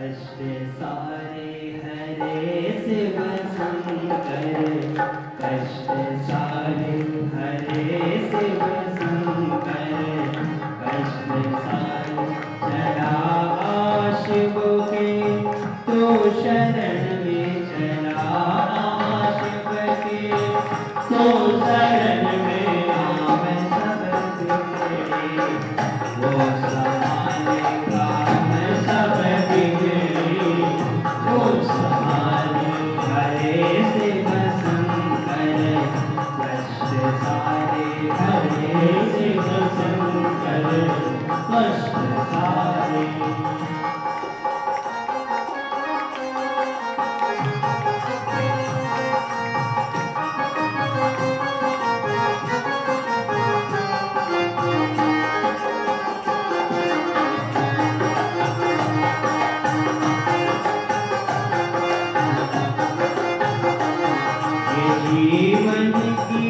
कष्ट सारे हरे शिव शंकर, कष्ट सारे हरे शिव शंकर, कष्ट सारे चला शिव के तो शरण में चला शिव के तो शरण में आम सब बिगड़े, वो संभाले काम सब बिगड़े, वो संभाले हरे शिव शंकर, कष्ट सारे हरे शिव शंकर, कष्ट सारे। जीवन की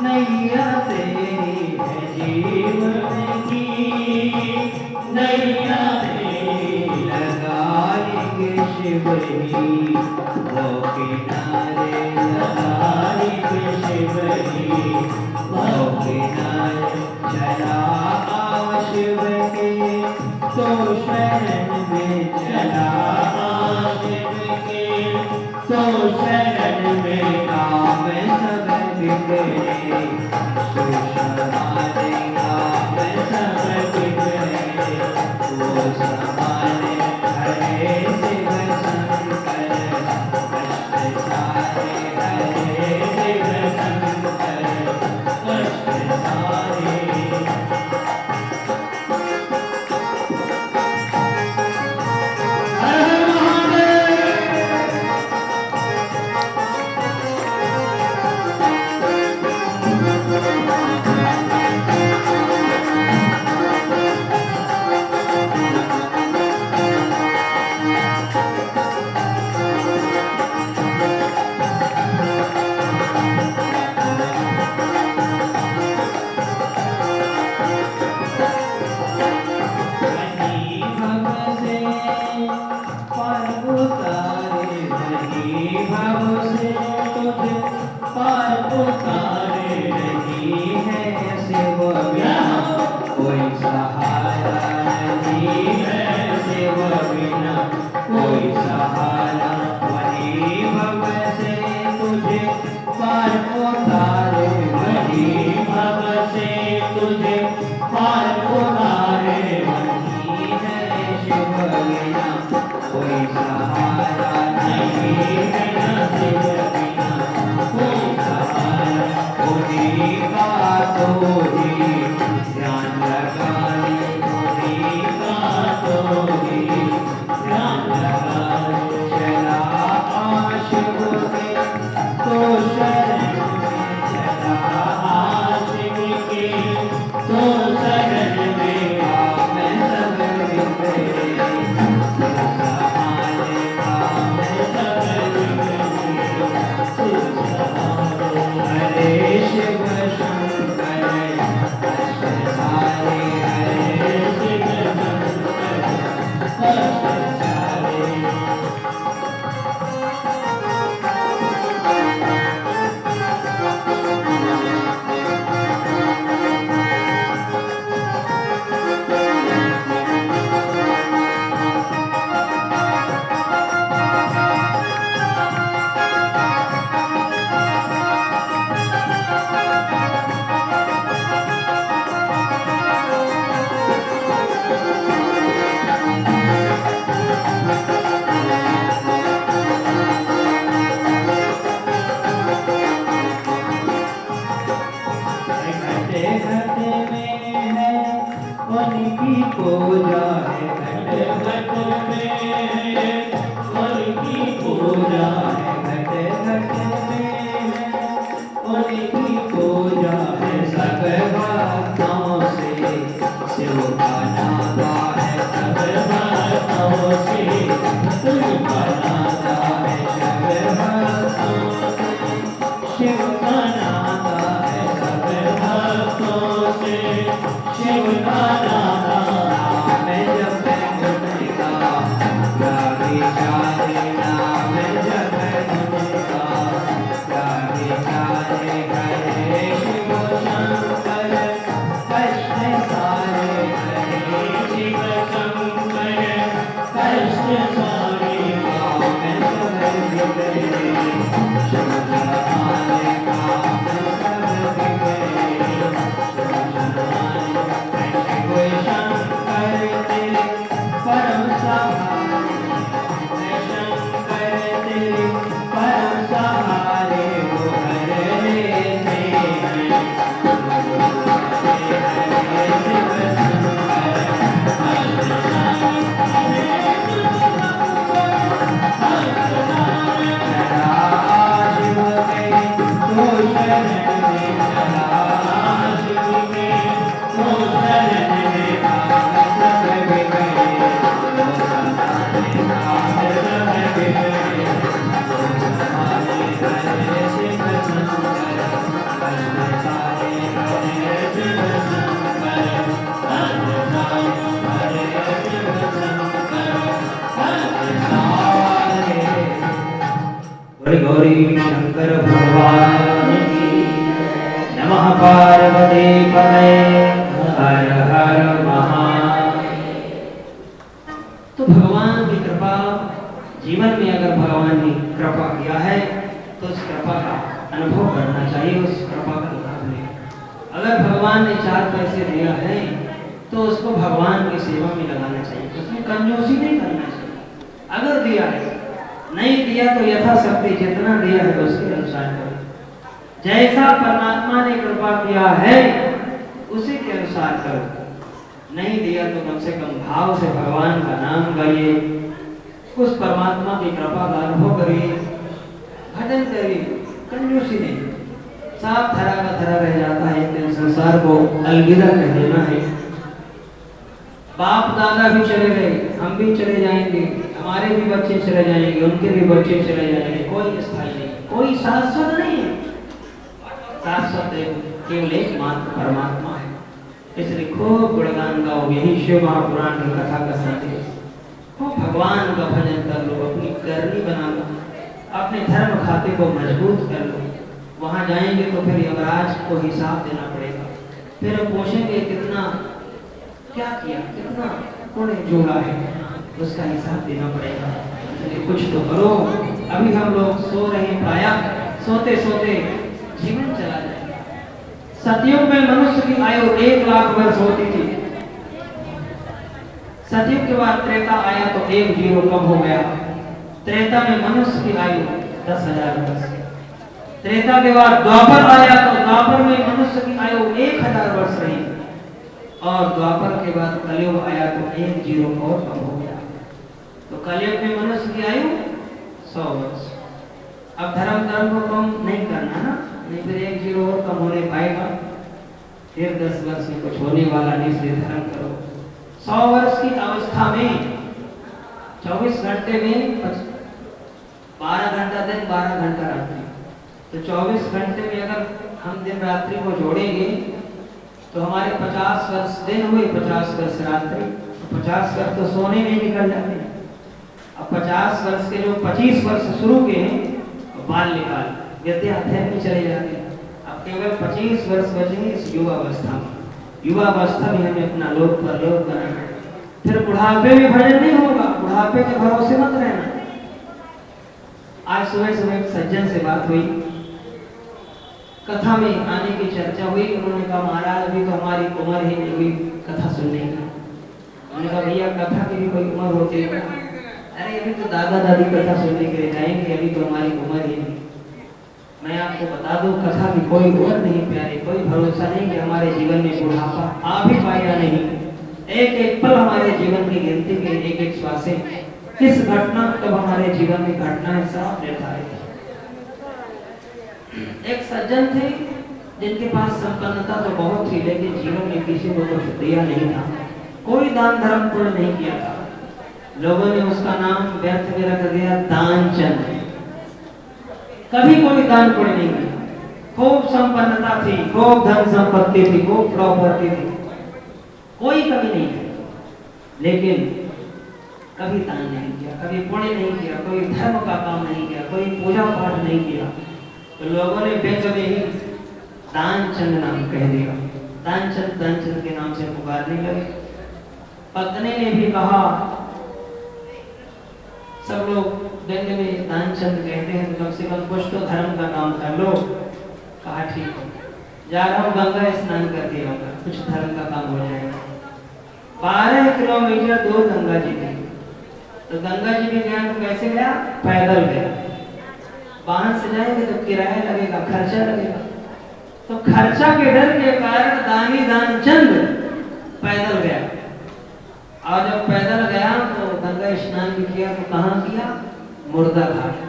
नैया तेरी है, जीवन की नैया तेरी लगाएंगे शिव ही, वो किनारे लगाएंगे शिव ही, वो किनारे चला शिव के तो शरण में चला शिव के तो शरण में काम सब बिगड़े, शिव संभाले काम सब बिगड़े, वो संभाले हरे शिव शंकर, कष्ट सारे हरे शिव शंकर, कष्ट सारे। पार उतारे नहीं है शिव बिना कोई सहारा, नहीं है शिव बिना कोई सहारा, वही भव से तुझे पार उतारे, वही भव से तुझे पार उतारे, वही है शिव बिना कोई सहारा, नहीं है शिव बिना कोई सहारा, उन्हीं का तो ही ध्यान लगाए, उन्हीं का तो ही ध्यान लगाए, चला शिव के तो शरण में चला शिव के तो शरण में काम सब बिगड़े, संभाले काम सब बिगड़े, हरे शिव शंकर, कष्ट सारे हरे शिव शंकर, कष्ट सारे। उनकी पूजा है, घट घट में है उनकी पूजा है, घट घट में है उनकी पूजा है, सब भक्तों से शिव का नाता है, सब भक्तों से शिव का नाता है, सब भक्तों से शिव का नाता है, सब भक्तों से शिव का नाता, मैं जब मैं शंकर तेरे परम सहारे, शंकर तेरे परम सहारे, वो हर लेते हैं गौरी शंकर भगवान की नमः। पार्वती पतये हर हर महादेव। तो भगवान की कृपा जीवन में, अगर भगवान ने कृपा किया है तो उस कृपा का अनुभव करना चाहिए, उस कृपा का लाभ लें। अगर भगवान ने 4 पैसे दिया है तो उसको भगवान की सेवा में लगाना चाहिए, उसमें कंजूसी नहीं करना चाहिए। अगर दिया है, नहीं दिया तो यथाशक्ति जितना दिया है उसके अनुसार करो। जैसा परमात्मा ने कृपा किया है उसी के अनुसार करो। नहीं दिया तो कम से कम भाव से भगवान का नाम गाइए, उस परमात्मा की कृपा का अनुभव करिए, भजन करिए, कंजूसी नहीं। साफ धरा का धरा रह जाता है, एक दिन संसार को अलविदा कह देना है। बाप दादा भी चले गए, हम भी चले जाएंगे, हमारे भी बच्चे चले जाएंगे, उनके भी बच्चे चले जाएंगे। कोई स्थायी नहीं, कोई शाश्वत नहीं है। शाश्वत केवल एकमात्र परमात्मा है। इसलिए खूब गुणगान गाओ, यही शिव महापुराण की कथा का संदेश। खूब भगवान का भजन कर लो, अपनी करनी बना लो, अपने धर्म खाते को मजबूत कर लो। वहां जाएंगे तो फिर यमराज को हिसाब देना पड़ेगा, फिर पूछेंगे कितना क्या किया, कितना पुण्य जोड़ा है, उसका हिसाब देना पड़ेगा। इसलिए कुछ तो करो। अभी हम लोग सो रहे हैं, प्रायः सोते सोते जीवन चला जाएगा। सतयुग में मनुष्य की आयु 1 लाख वर्ष होती थी। सतयुग के बाद त्रेता आया तो 1 जीरो कम हो गया। त्रेता में मनुष्य की आयु 10,000 वर्ष। त्रेता के बाद द्वापर आया तो द्वापर में मनुष्य की आयु 1000 वर्ष रही। और द्वापर के बाद कलयुग आया तो 1 जीरो और कम हो गया। तो कलयुग में मनुष्य की आयु 100 वर्ष। अब धर्म को कम नहीं करना ना, नहीं फिर 1 जीरो और कम होने पाएगा। फिर 10 वर्ष में कुछ होने वाला नहीं, इसलिए धर्म करो। 100 वर्ष की अवस्था में 24 घंटे में 12 घंटा दिन, 12 घंटा रात्रि। तो 24 घंटे में अगर हम दिन रात्रि को जोड़ेंगे तो हमारे 50 वर्ष दिन हुए, 50 वर्ष रात्रि। 50 वर्ष तो सोने में निकल जाते हैं। अब 50 वर्ष के जो 25 वर्ष शुरू के हैं, बाल्यकाल विद्या अध्ययन में चले जाते हैं। अब केवल 25 वर्ष बचेंगे इस युवावस्था में। युवावस्था में हमें अपना लोक परलोक बनाना है। फिर बुढ़ापे में भजन नहीं होगा, बुढ़ापे के भरोसे मत रहना। आज सुबह सुबह एक सज्जन से बात हुई, कथा में आने की चर्चा हुई। उन्होंने कहा महाराज अभी तो हमारी उम्र ही नहीं हुई कथा सुनने की। उन्होंने कहा भैया कथा की भी कोई उम्र होती है? अरे अभी तो दादा दादी कथा सुनने के लिए जाएंगे, अभी तो हमारी उम्र ही नहीं। मैं आपको बता दूं कथा की कोई उम्र नहीं प्यारे, कोई भरोसा नहीं कि हमारे जीवन में बुढ़ापा आ भी पाएगा नहीं। एक एक पल हमारे जीवन की गिनती के, एक एक श्वासें, किस घटना कब हमारे जीवन में घटना है साफ निर्धारित है। एक सज्जन थे जिनके पास संपन्नता तो बहुत थी, लेकिन जीवन में किसी को कुछ दिया नहीं था, कोई दान धर्म पुण्य नहीं किया था। लोगों ने उसका नाम व्यर्थ में रख दिया दानचंद। कभी कोई दान पुण्य नहीं किया। खूब संपन्नता थी, खूब धन संपत्ति थी, खूब प्रॉपर्टी थी, कोई कमी नहीं थी, लेकिन कभी दान नहीं किया, कभी पुण्य नहीं किया, कोई धर्म का काम नहीं किया, कोई पूजा पाठ नहीं किया। तो लोगों ने व्यंग में ही दानचंद नाम कह दिया। दानचंद दानचंद के नाम से पुकारने लगे। पत्नी ने भी कहा, सब लोग व्यंग में दानचंद कहते हैं, कम से कम कुछ तो धर्म का काम कर लो। कहा ठीक है, जा रहा हूँ गंगा स्नान करके आऊंगा, कुछ धर्म का काम हो जाएगा। 12 किलोमीटर दूर गंगा जी थी। तो गंगा जी में गया तो कैसे गया? पैदल गया। वाहन से जाएंगे तो किराया लगेगा, खर्चा लगेगा। तो खर्चा के डर के कारण दानी दानचंद पैदल गया। और जब पैदल गया तो गंगा स्नान भी किया। तो कहाँ किया? मुर्दा घाट।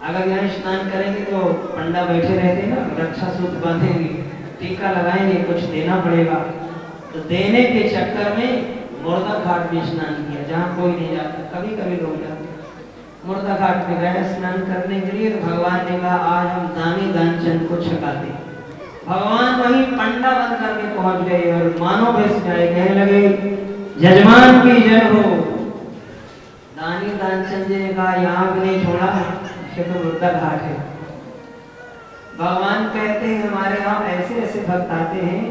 अगर यहाँ स्नान करेंगे तो पंडा बैठे रहते ना, रक्षा सूत्र बांधेंगे, टीका लगाएंगे, कुछ देना पड़ेगा। तो देने के चक्कर में मुर्दा घाट में स्नान किया, जहाँ कोई नहीं जाता, कभी कभी लोग जाते। मुर्दा घाट में गए स्नान करने के लिए। तो भगवान ने कहा आज हम दानी दानचंद को छकाते। भगवान वहीं पंडा बन करके पहुंच गए और मानव वेश में आए, कहने लगे यजमान की जय हो। दानी दानचंद जी ने कहा यहाँ भी नहीं छोड़ा, ये तो मुर्दा घाट है। भगवान कहते हैं हमारे यहाँ ऐसे ऐसे भक्त आते हैं,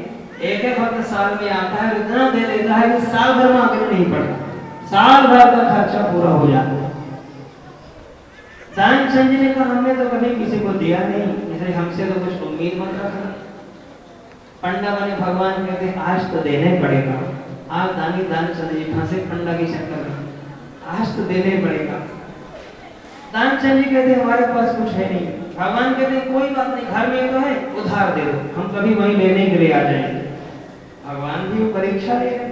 एक एक भक्त साल में आता है, इतना दे देता है कि साल भर में आगे नहीं पड़ता, साल भर का खर्चा पूरा हो जाता है। दानचंद जी ने कहा हमने तो कभी किसी को दिया नहीं, इसलिए हमसे तो कुछ उम्मीद मत रखना। पंडा बने भगवान कहते आज तो देना ही पड़ेगा। आज दानी दानचंद जी फंसे पंडा के चक्कर में, आज तो देना ही पड़ेगा। दानचंद जी कहते हमारे पास कुछ है नहीं। भगवान कहते कोई बात नहीं, घर में तो है, उधार दे दो, हम कभी वहीं लेने के लिए आ जाएंगे। भगवान भी परीक्षा ले रहे।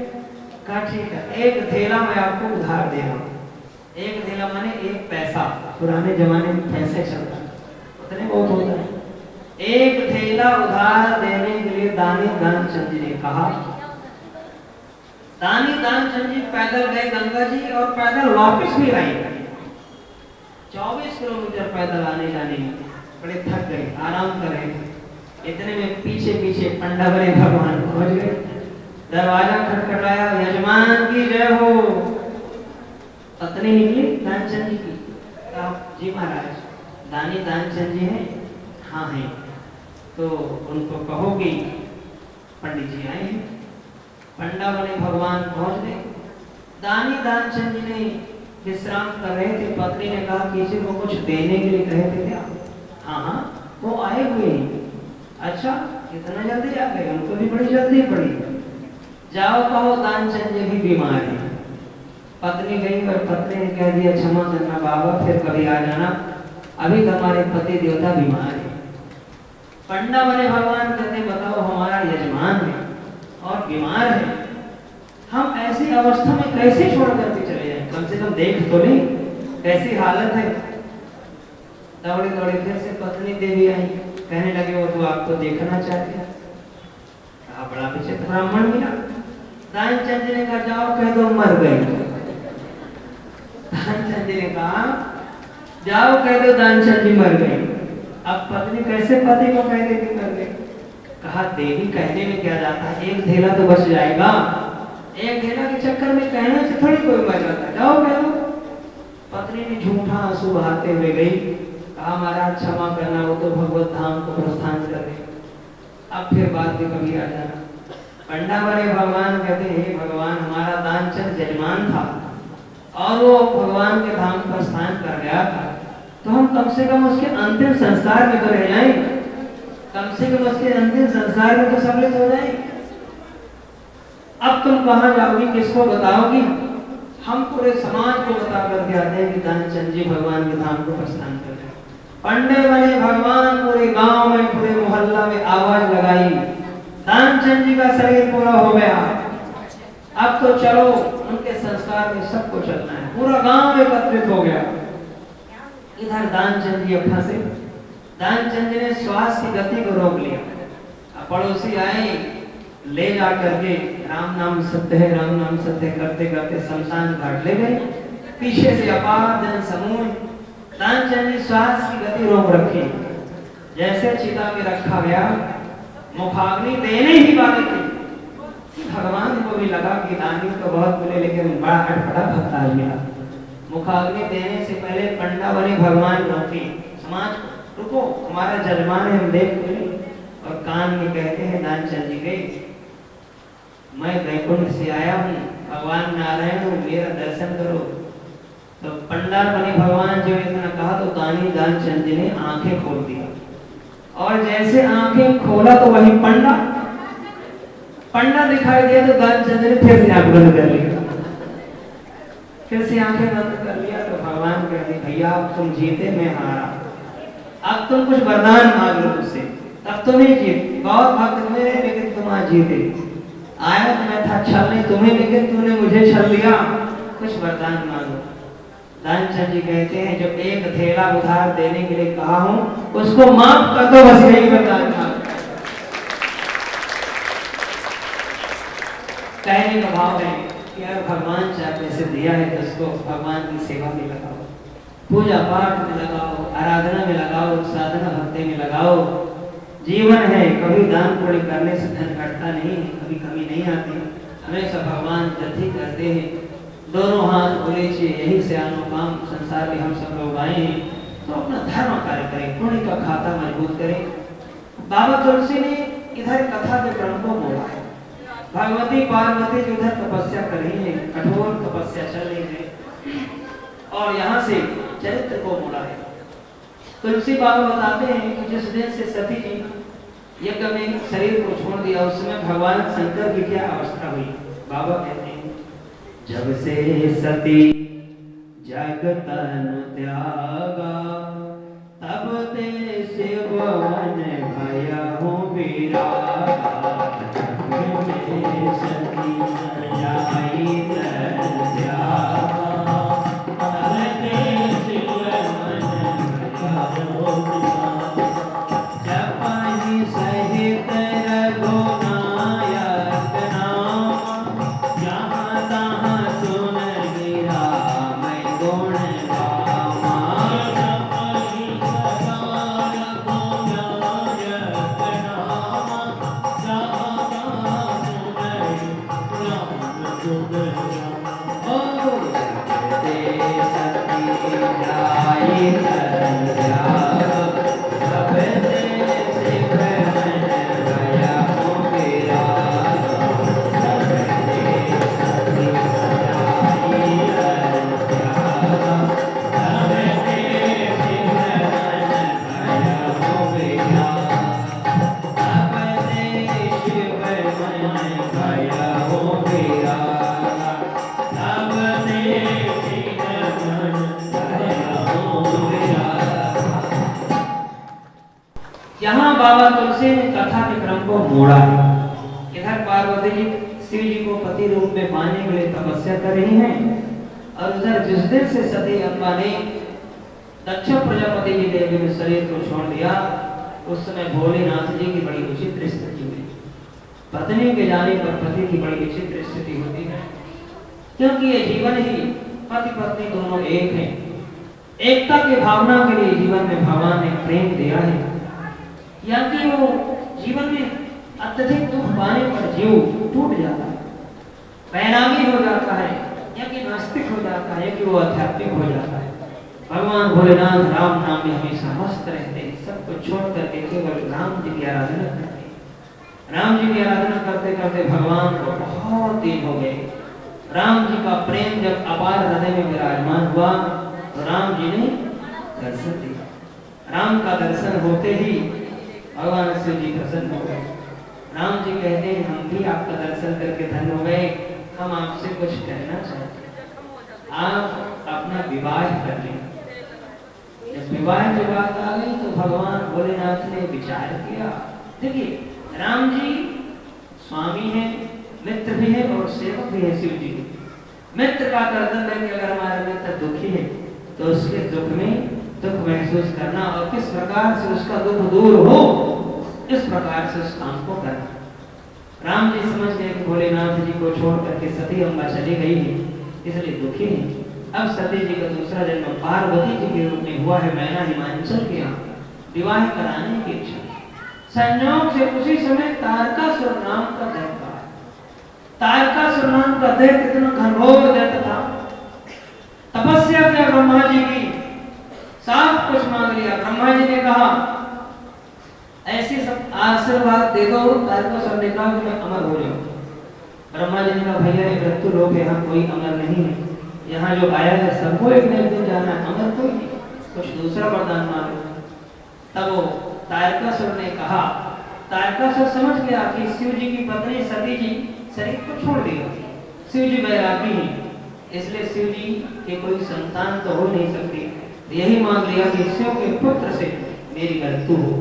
कहा ठीक है, एक थैला मैं आपको उधार दे रहा हूँ। एक थैला माने एक पैसा, पुराने जमाने में पैसे चलता उतने बहुत होता है। एक थैला उधार देने के लिए दानी दानचंद जी ने कहा। दानी दानचंद जी पैदल गए गंगा जी और पैदल वापस भी आए। 24 किलोमीटर पैदल आने जाने में बड़े थक गए, आराम कर रहे थे। इतने में पीछे पीछे पंडा बने भगवान पहुंच गए। दरवाजा खटखटाया, यजमान की जय हो। पत्नी निकली दानचंद जी की, कहा जी महाराज दानी दानचंद जी हैं? हाँ हैं। तो उनको कहो कि पंडित जी आए हैं। पंडा बने भगवान पहुंच गए। दानी दानचंद जी ने विश्राम कर रहे थे। पत्नी ने कहा किसी को कुछ देने के लिए कहे थे क्या? हाँ वो आए हुए हैं। अच्छा इतना जल्दी आ गए? उनको भी बड़ी जल्दी पड़ी। जाओ कहो दानचंद जी भी बीमार है। पत्नी गई और पत्नी ने कह दिया क्षमा करना बाबा, फिर कभी आ जाना, अभी हमारे पति देवता बीमार है। पंडा बने भगवान कहते बताओ हमारा यजमान है और बीमार है, हम ऐसी अवस्था में कैसे छोड़ करके चले जाएं? कम से कम देख तो ले कैसी हालत है। दौड़े दौड़े फिर से पत्नी देवी आई, कहने लगे वो तो आपको देखना चाहते हैं। कहा बड़ा विचित्र ब्राह्मण मिला। दानचंद जी ने कहा जाओ कह दो मर गए। दानचंद जी ने कहा जाओ कह दो दानचंद जी मर गए। अब पत्नी कैसे पति को कह देती मर गए? कहा देवी कहने में क्या जाता है, एक थैला तो बच जाएगा। एक थैला के चक्कर में कहने से थोड़ी कोई मर जाता है, जाओ कह दो। पत्नी ने झूठा आंसू बहाते हुए गई। कहा महाराज क्षमा करना, वो तो भगवत धाम को प्रस्थान कर गए, अब फिर बाद में कभी आ जाना। पंडा बने भगवान कहते हे भगवान हमारा दानचंद यजमान था और वो भगवान के धाम पर स्नान कर गया था, तो हम कम से कम उसके अंतिम संस्कार में तो रह जाएं, कम से कम उसके अंतिम संस्कार में तो सम्मिलित हो जाएं। अब तुम कहाँ जाओगी, किसको बताओगी? हम पूरे समाज को बता करके आते हैं कि दानचंद जी भगवान के धाम को प्रस्थान कर गए। पंडे बने भगवान पूरे गांव में पूरे मोहल्ला में आवाज लगाई, दानचंद जी का शरीर पूरा हो गया, अब तो चलो उनके संस्कार में सबको चलना है। पूरा गांव एकत्रित हो गया। इधर दानचंद जी फंसे। दानचंद जी ने श्वास की गति को रोक लिया। पड़ोसी आए, ले जा करके राम नाम सत्य है राम नाम सत्य करते करते शमशान घाट ले गए। पीछे से अपार जन समूह। दानचंद जी श्वास की गति रोक रखी। जैसे चिता में रखा गया, मुखाग्नि देने ही वाली थी, भगवान को भी लगा कि दानी तो बहुत बोले लेकिन बड़ा अटपटा भक्त आ गया। मुखाग्नि देने से पहले पंडा बने भगवान रोके समाज को, रुको हमारा जजमान है हम देख ले। और कान में कहते हैं दानचंद जी के मैं वैकुंठ से आया हूँ, भगवान नारायण हूँ, मेरा दर्शन करो। तो पंडा बने भगवान जो इतना कहा तो दानी दानचंद जी ने आंखें खोल दिया और जैसे आंखें खोला तो वही पंडा पंडा दिखाई दिया तो दानचंद ने फिर से आंख बंद कर लिया, फिर से आंखें बंद कर लिया। तो भगवान कहते भैया अब तुम जीते, मैं हारा, अब तुम कुछ वरदान मांग लो मुझसे, तब तुम ही जीत। बहुत भक्त मेरे लेकिन तुम आज जीते, आया तो मैं था छलने तुम्हें, लेकिन तूने मुझे छल लिया, कुछ वरदान मांगो। दानचंद जी कहते हैं जब एक थैला उधार देने के लिए कहा हूं उसको माफ कर दो, बस यही वरदान मांगो। कहने का भाव है कि यार भगवान चाहे पैसे दिया है तो उसको भगवान की सेवा में लगाओ, पूजा पाठ में लगाओ, आराधना में लगाओ, साधना भक्ति में लगाओ। जीवन है, कभी दान पुण्य करने से धन घटता नहीं है, कभी कमी नहीं आती, हमेशा भगवान वृद्धि करते हैं। दोनों हाथ बोले चाहिए, यही से अनुपम संसार में हम सब लोग आए हैं, तो अपना धर्म कार्य करें, पुण्य का खाता मजबूत करें। बाबा तुलसी ने इधर कथा के क्रम को मोड़ा है, भगवती पार्वती जो उधर तपस्या कर रही है, कठोर तपस्या चल रही है, और यहाँ से चरित्र को मोड़ा है। तुलसी बाबा बताते हैं कि जिस दिन से सती जी यज्ञ में शरीर को छोड़ दिया उस समय भगवान शंकर की क्या अवस्था हुई। बाबा कहते हैं जब से सती जग तन त्यागा, तब ते शिव मन भया हो विरागा। सती जाई तन त्यागा, तब ते शिव मन भया हो विरागा। जपहि सहित रघुनायक नाम, जहाँ तहाँ सुन गिरा मैं गुण गामा। जपहि सदा रघुनायक नाम, जहाँ तहाँ सुन राम गुण गामा। ओ जगते सती जाई तन त्यागा, तब ते शिव मन भया हो विरागा। जगते सती जाई तन त्यागा, तब ते शिव मन भया हो विरागा। तब ते शिव मन भया हो विरागा, तब ते शिव मन भया हो विरागा। यहाँ बाबा तुलसी ने कथा के क्रम को मोड़ा है। इधर पार्वती जी शिव जी को पति रूप में पाने के लिए तपस्या कर रही हैं, और उधर जिस दिन से सती अम्बा ने दक्ष प्रजापति जी देवी में शरीर को छोड़ दिया उस समय भोलेनाथ जी की बड़ी विचित्र स्थिति हुई। पत्नी के जाने पर पति की बड़ी विचित्र स्थिति होती है, क्योंकि ये जीवन ही पति पत्नी दोनों एक हैं। एकता की भावना के लिए जीवन में भगवान ने प्रेम दिया है, या कि वो जीवन में अत्यधिक दुख पाने पर जीव टूट जाता है, वैरागी हो जाता है, या कि नास्तिक हो जाता है, कि वो आध्यात्मिक हो जाता है। भगवान भोलेनाथ राम नाम में हमेशा मस्त रहते हैं, सब कुछ छोड़ करके केवल राम जी की आराधना करते हैं। राम जी की आराधना करते करते भगवान को बहुत दिन हो गए। राम जी का प्रेम जब अपार हृदय में विराजमान हुआ तो राम जी ने दर्शन दिया। राम का दर्शन होते ही भगवान शिव जी प्रसन्न हो गए। राम जी कहते हैं हम भी आपका दर्शन करके धन्य हो गए, हम आपसे कुछ कहना चाहते हैं, आप अपना विवाह कर लें। जब विवाह की बात आ गई तो भगवान भोलेनाथ ने विचार किया। देखिए राम जी स्वामी हैं, मित्र भी है और सेवक भी है शिव जी। मित्र का कर्तव्य है कि अगर हमारा मित्र दुखी है तो उसके दुख में दुख महसूस करना और किस प्रकार से उसका दुख दूर हो इस प्रकार से उस काम को करना। राम जी समझ गए कि भोलेनाथ जी को छोड़ करके सती अम्बा चली गई है, इसलिए दुखी है। अब सती जी का दूसरा जन्म पार्वती जी के रूप में हुआ है मैना हिमांचल के यहाँ विवाह कराने की इच्छा। संयोग से उसी समय तारकासुर नाम का दैत्य आया। तारकासुर नाम का दैत्य इतना घनघोर दैत्य था, तपस्या किया ब्रह्मा जी की, सब कुछ मांग लिया। ब्रह्मा जी ने कहा ऐसे सब आशीर्वाद दे दो। तारकासुर ने कहा कि मैं अमर हो जाऊं। ब्रह्मा जी ने कहा भैया ये मृत्यु लोक है, यहाँ कोई अमर नहीं है, यहाँ जो आया है सबको एक दिन जाना है, अमर कोई नहीं, कुछ दूसरा वरदान मांगो। तब वो तारकासुर ने कहा तारकासुर समझ गया कि शिव जी की पत्नी सती जी शरीर को छोड़ देगा, शिव जी वैरागी हैं, इसलिए शिव जी के कोई संतान तो हो नहीं सकती, यही मान लिया कि शिव के पुत्र से मेरी मृत्यु हो।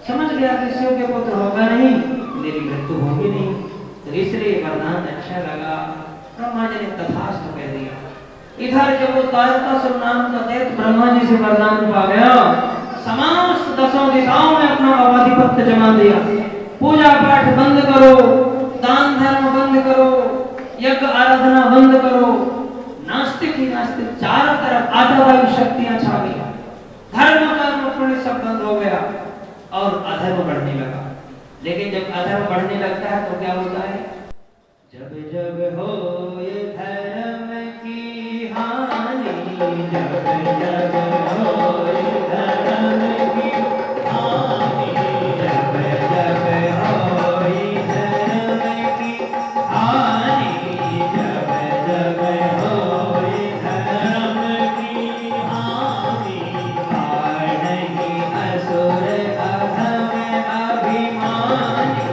समझ गया कि शिव के पुत्र होगा नहीं, मेरी मृत्यु होगी नहीं, तो इसलिए वरदान अच्छा लगा। ब्रह्मा जी ने तथास्तु कह दिया। इधर जब वो तारकासुर नाम का दैत्य ब्रह्मा जी से वरदान पा गया, समस्त दसों दिशाओं में अपना आधिपत्य जमा दिया। पूजा पाठ बंद करो, दान धर्म बंद करो, यज्ञ आराधना बंद करो, नास्तिक ही नास्तिक, चारों तरफ आधावायु शक्तियां छा गई, धर्म कर्म पुण्य सब बंद हो गया और अधर्म बढ़ने लगा। लेकिन जब अधर्म बढ़ने लगता है तो क्या होता है? जब जब हो ये धर्म की हानि, जब जब हो ये धर्म की हानि, जब जब हो ये धर्म की हानि, जब जब हो ये धर्म की हानि, पार नहीं असुर अधम अभिमानी,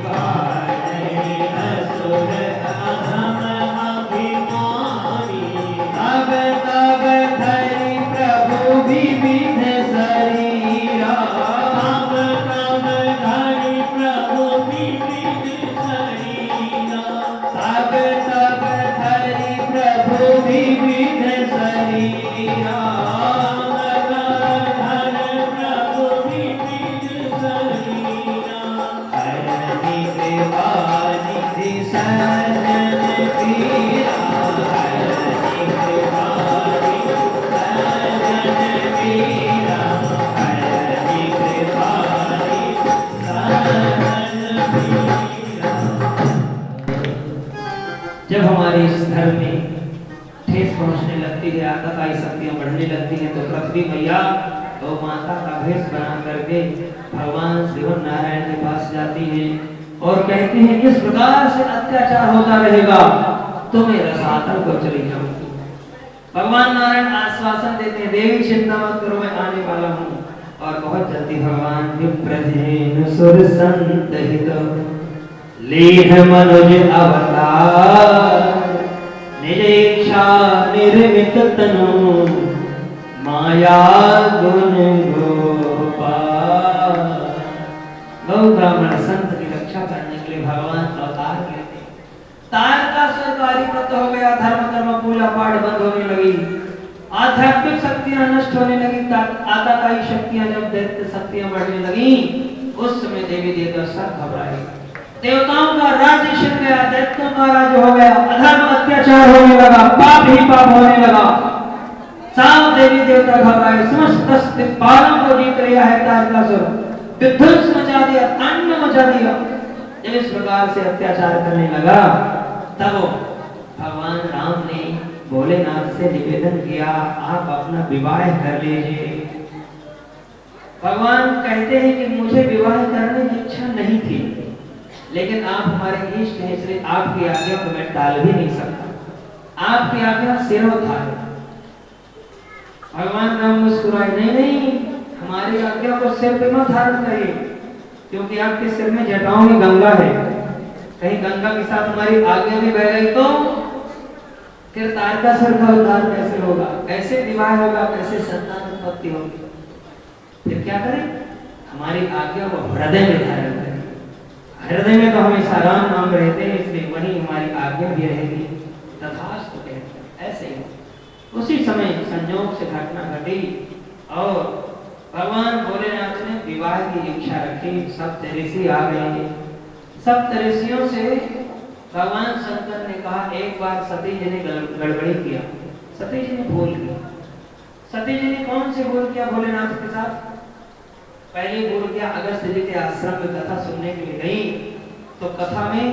पार नहीं असुर अधम अभिमानी, तब तब धरि प्रभु विविध शरीरा, तब तब धरि प्रभु विविध शरीरा, तब तब धरि प्रभु विविध शरीरा, तब धरि प्रभु विविध शरीरा, हरि कृपा निधि सज्जन पीरा, हरि कृपा निधि सज्जन पीरा, हरि कृपा निधि सज्जन पीरा। जब हमारे इस धर्म में ठेस पहुंचने लगती है, आतताई शक्तियां बढ़ने लगती हैं, तो पृथ्वी मैया गौ माता का भेष बना करके भगवान श्रीवन नारायण के पास जाती है और कहती है इस प्रकार से अत्याचार होता रहेगा तो मैं रसातल को चली जाऊंगी। भगवान नारायण आश्वासन देते हैं, देवी चिंता मत करो, मैं आने वाला हूँ। और बहुत जल्दी भगवान विप्रजेन सुर संत हित लीह मनुज अवतार, निज इच्छा निर्मित तनु माया गुण गोपाल। गौ ब्राह्मण संत की रक्षा करने के लिए भगवान अवतार लेते हैं। तारकासुर का अधिपत्य हो गया, धर्म कर्म पूजा पाठ बंद होने लगी, आध्यात्मिक शक्तियां नष्ट होने लगी, आताताई शक्तियां जब दैत्य शक्तियां बढ़ने लगी, उस समय देवी देवता सब घबराए। देवताओं का राज्य छिन गया, दैत्यों का राज्य हो गया, अधर्म अत्याचार होने लगा, पाप ही पाप होने लगा। सब देवी देवता घबराए, समस्त दिक्पालों को जीत लिया है तारकासुर, विध्वंस मचा दिया, तांडव मचा दिया। जब इस प्रकार से अत्याचार करने लगा, तब भगवान राम ने भोलेनाथ से निवेदन किया, आप अपना विवाह कर लीजिए। भगवान कहते हैं कि मुझे विवाह करने की इच्छा नहीं थी, लेकिन आप हमारे इष्ट हैं, इसलिए आपकी आज्ञा को मैं टाल भी नहीं सकता, आपकी आज्ञा सिरोधार्य। भगवान राम मुस्कुराए, नहीं, हमारी आज्ञा को सिर पे मत धारण करिए, क्योंकि आपके सिर में जटाओं में गंगा है, कहीं गंगा के साथ हमारी आज्ञा भी बह गई तो फिर तारकासुर का उद्धार कैसे होगा, कैसे विवाह होगा, कैसे संतान उत्पत्ति होगी। फिर क्या करें? हमारी आज्ञा को हृदय में धारण करें। हृदय में तो हमेशा राम नाम रहते हैं, इसलिए वही हमारी आज्ञा भी रहेगी। तथास्तु कहते हैं। ऐसे ही उसी समय संयोग से घटना घटी और भगवान भोलेनाथ ने विवाह की इच्छा रखी। सप्त ऋषि आ गए। सप्त ऋषियों से भगवान शंकर ने कहा, एक बार सती जी ने गड़बड़ी किया, सती जी ने भूल किया। सती जी ने कौन से भूल किया भोलेनाथ के साथ? पहले भूल किया, अगस्त जी के आश्रम में कथा सुनने के लिए गई, तो कथा में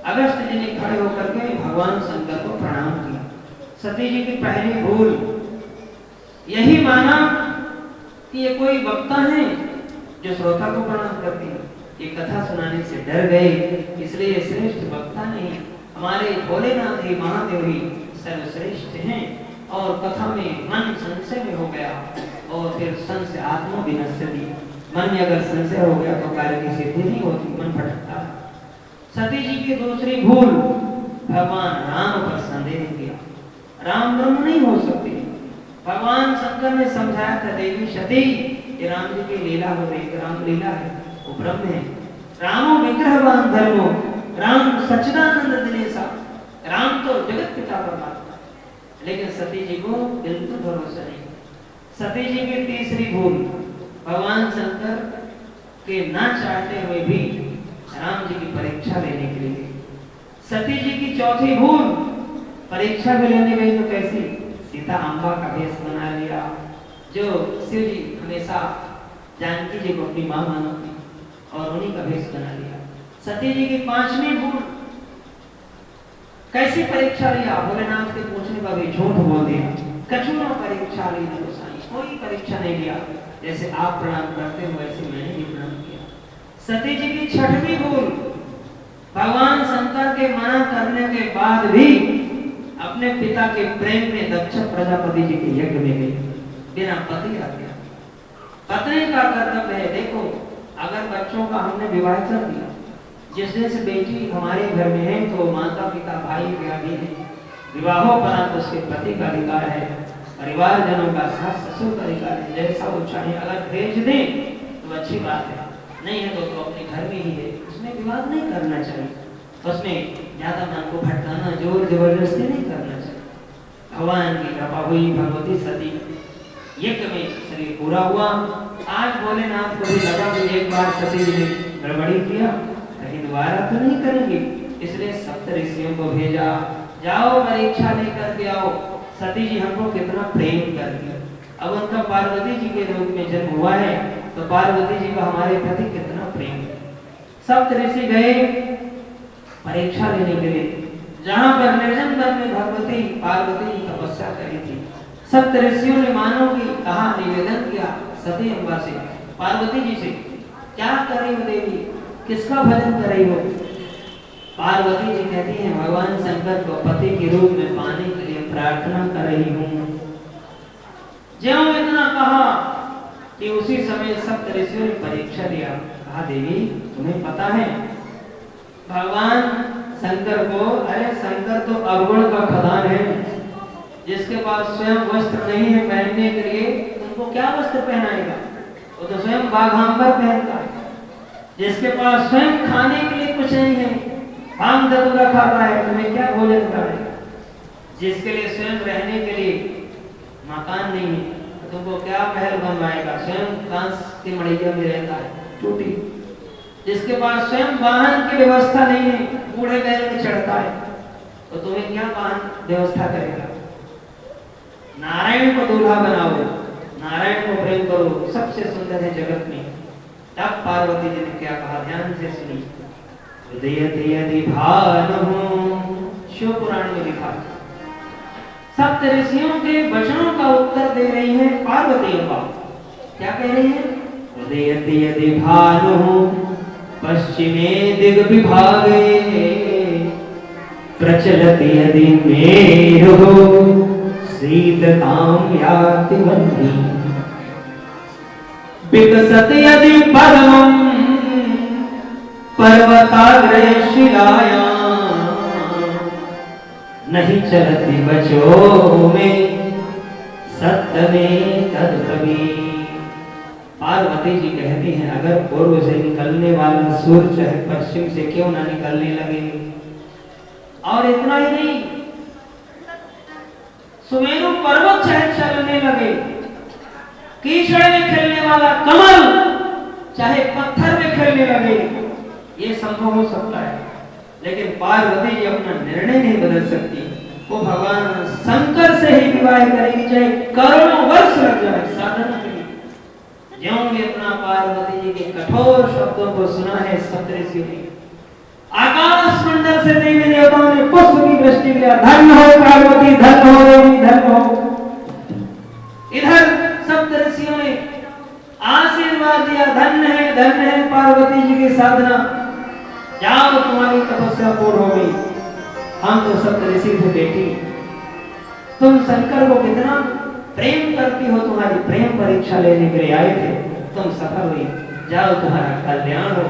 अगस्त जी ने खड़े होकर के भगवान शंकर को प्रणाम किया। सती जी की पहली भूल यही माना कि ये कोई वक्ता है जो श्रोता को प्रणाम करती है, ये कथा सुनाने से डर गए, इसलिए श्रेष्ठ वक्ता नहीं, हमारे भोलेनाथ ही महादेव ही सर्वश्रेष्ठ हैं। और कथा में मन संशय में हो गया और फिर सन से आत्मा विनश्यति, मन में अगर संशय हो गया तो कार्य की सिद्धि नहीं होती, मन भटकता है। सती जी की दूसरी भूल, भगवान राम पर संदेह किया। राम ब्रह्म नहीं हो सकते। भगवान शंकर ने समझाया था, देवी सती ये राम जी की लीला हो रही है, राम लीला है, वो ब्रह्म है। रामो विग्रहवान धर्मो, राम सच्चिदानंद दिनेशा, राम तो जगत पिता परमात्मा। लेकिन सती जी को बिल्कुल भरोसा नहीं। सती जी की तीसरी भूल, भगवान शंकर के ना चाहते हुए भी राम जी की परीक्षा लेने के लिए। सती जी की चौथी भूल, परीक्षा भी लेने गई तो कैसी, सीता अम्बा का भेष बना लिया। जो शिव जी हमेशा जानकी जी को अपनी मां मानती और उन्हीं का भेष बना लिया। सती जी की पांचवी भूल, कैसी परीक्षा लिया, भोलेनाथ के पूछने का भी झूठ बोल दिया। कछुआ परीक्षा ली न गोसाई, कोई परीक्षा नहीं लिया। जैसे आप प्रणाम करते हो वैसे मैंने भी प्रणाम किया। सती जी की छठवीं भूल, भगवान शंकर के मना करने के बाद भी अपने पिता के प्रेम में दक्ष प्रजापति जी के यज्ञ में गई, बिना पति आ गया। पत्नी का कर्तव्य है, देखो अगर बच्चों का हमने विवाह कर दिया, जिस दिन से बेटी हमारे घर में है तो माता पिता भाई बहन है, विवाहोपरांत उसके पति का अधिकार है, परिवार जनों का, सास ससुर का अधिकार है। जैसा वो चाहे अगर भेज दे तो अच्छी बात है, नहीं है तो अपने घर में ही है, उसमें विवाद नहीं करना चाहिए, उसमें ज्यादा मन को भटकाना, जोर जबरदस्ती नहीं करना चाहिए। भगवान की कृपा हुई, भगवती सती यज्ञ में शरीर पूरा हुआ। आज भोलेनाथ को भी लगा कि एक बार सती जी ने गड़बड़ी किया, कहीं दोबारा तो नहीं करेंगे, इसलिए सप्त ऋषियों को भेजा, जाओ परीक्षा लेकर के आओ, सती जी हमको कितना प्रेम करती है। अब उनका पार्वती जी के रूप में जन्म हुआ है तो पार्वती जी का हमारे प्रति कितना प्रेम है। सप्त ऋषि गए परीक्षा लेने के लिए, जहां पर निर्जन वन में भगवती पार्वती जी तपस्या करी थी। सप्त ऋषियों ने मानो कि कहा, निवेदन किया सती अम्बा से, पार्वती जी से, क्या कर रही हो देवी, किसका भजन कर रही हो। पार्वती जी कहती हैं, भगवान शंकर को पति के रूप में पाने के लिए प्रार्थना कर रही हूँ। ज्यों इतना कहा कि उसी समय सप्त ऋषियों ने परीक्षा दिया। कहा, देवी तुम्हें पता है भगवान शंकर को, अरे शंकर तो अवगुण का खदान है, जिसके पास स्वयं वस्त्र नहीं है पहनने के लिए, तुमको क्या वस्त्र पहनाएगा, वो तो स्वयं बाघांबर पहनता है। जिसके पास स्वयं खाने के लिए कुछ नहीं है, भांग धतूरा खाता है, तुम्हें क्या भोजन कराएगा। जिसके लिए स्वयं रहने के लिए मकान नहीं है, तुमको क्या महल बनवाएगा, स्वयं कांस की मड़ैया में रहता है टूटी। जिसके पास स्वयं वाहन की व्यवस्था नहीं है, बूढ़े बैल में चढ़ता है, तो तुम्हें क्या वाहन व्यवस्था करेगा। नारायण को दूल्हा बनाओ, नारायण को प्रेम करो, सबसे सुंदर है जगत में। तब पार्वती जी ने क्या कहा, ध्यान से सुनिए। उदयते यदि भानुः, शिव पुराण में लिखा। सप्त ऋषियों के वचनों का उत्तर दे रही है पार्वती अम्बा। क्या कह रही है, उदयते यदि भानुः पश्चिमे दिग्विभागे, प्रचलति यदि मेरुः शीततां याति वह्नि, विकसति यदि परमं पर्वताग्रे शिलायां, नहीं चलति वचो में सत्य में तद्ब्रवीमि। पार्वती जी कहती हैं, अगर पूर्व से निकलने वाला सूर्य चाहे पश्चिम से क्यों ना निकलने लगे। और इतना ही नहीं, सुमेरु पर्वत चाहे चलने लगे, कीचड़ में खेलने वाला कमल चाहे पत्थर में खेलने लगे, ये संभव हो सकता है। लेकिन पार्वती जी अपना निर्णय नहीं बदल सकती, वो भगवान शंकर से ही विवाह करेगी, चाहे करोड़ों वर्ष लग जाए साधना के लिए। ज्यों इतना पार्वती जी के कठोर शब्दों को सुना है सप्त ऋषियों ने, आकाश मंडल से देवी देवताओं ने पुष्प की वृष्टि किया, धन्य हो पार्वती, धन्य हो देवी, धन्य हो। इधर सप्त ऋषियों ने आशीर्वाद दिया, धन्य है पार्वती जी की साधना, जाओ तुम्हारी तपस्या पूर्ण हो गई। हम तो सप्त ऋषि थे बेटी, तुम शंकर को कितना प्रेम करती हो, तुम्हारी प्रेम परीक्षा लेने के लिए आए थे। तुम सफल हुई, जाओ तुम्हारा कल्याण हो।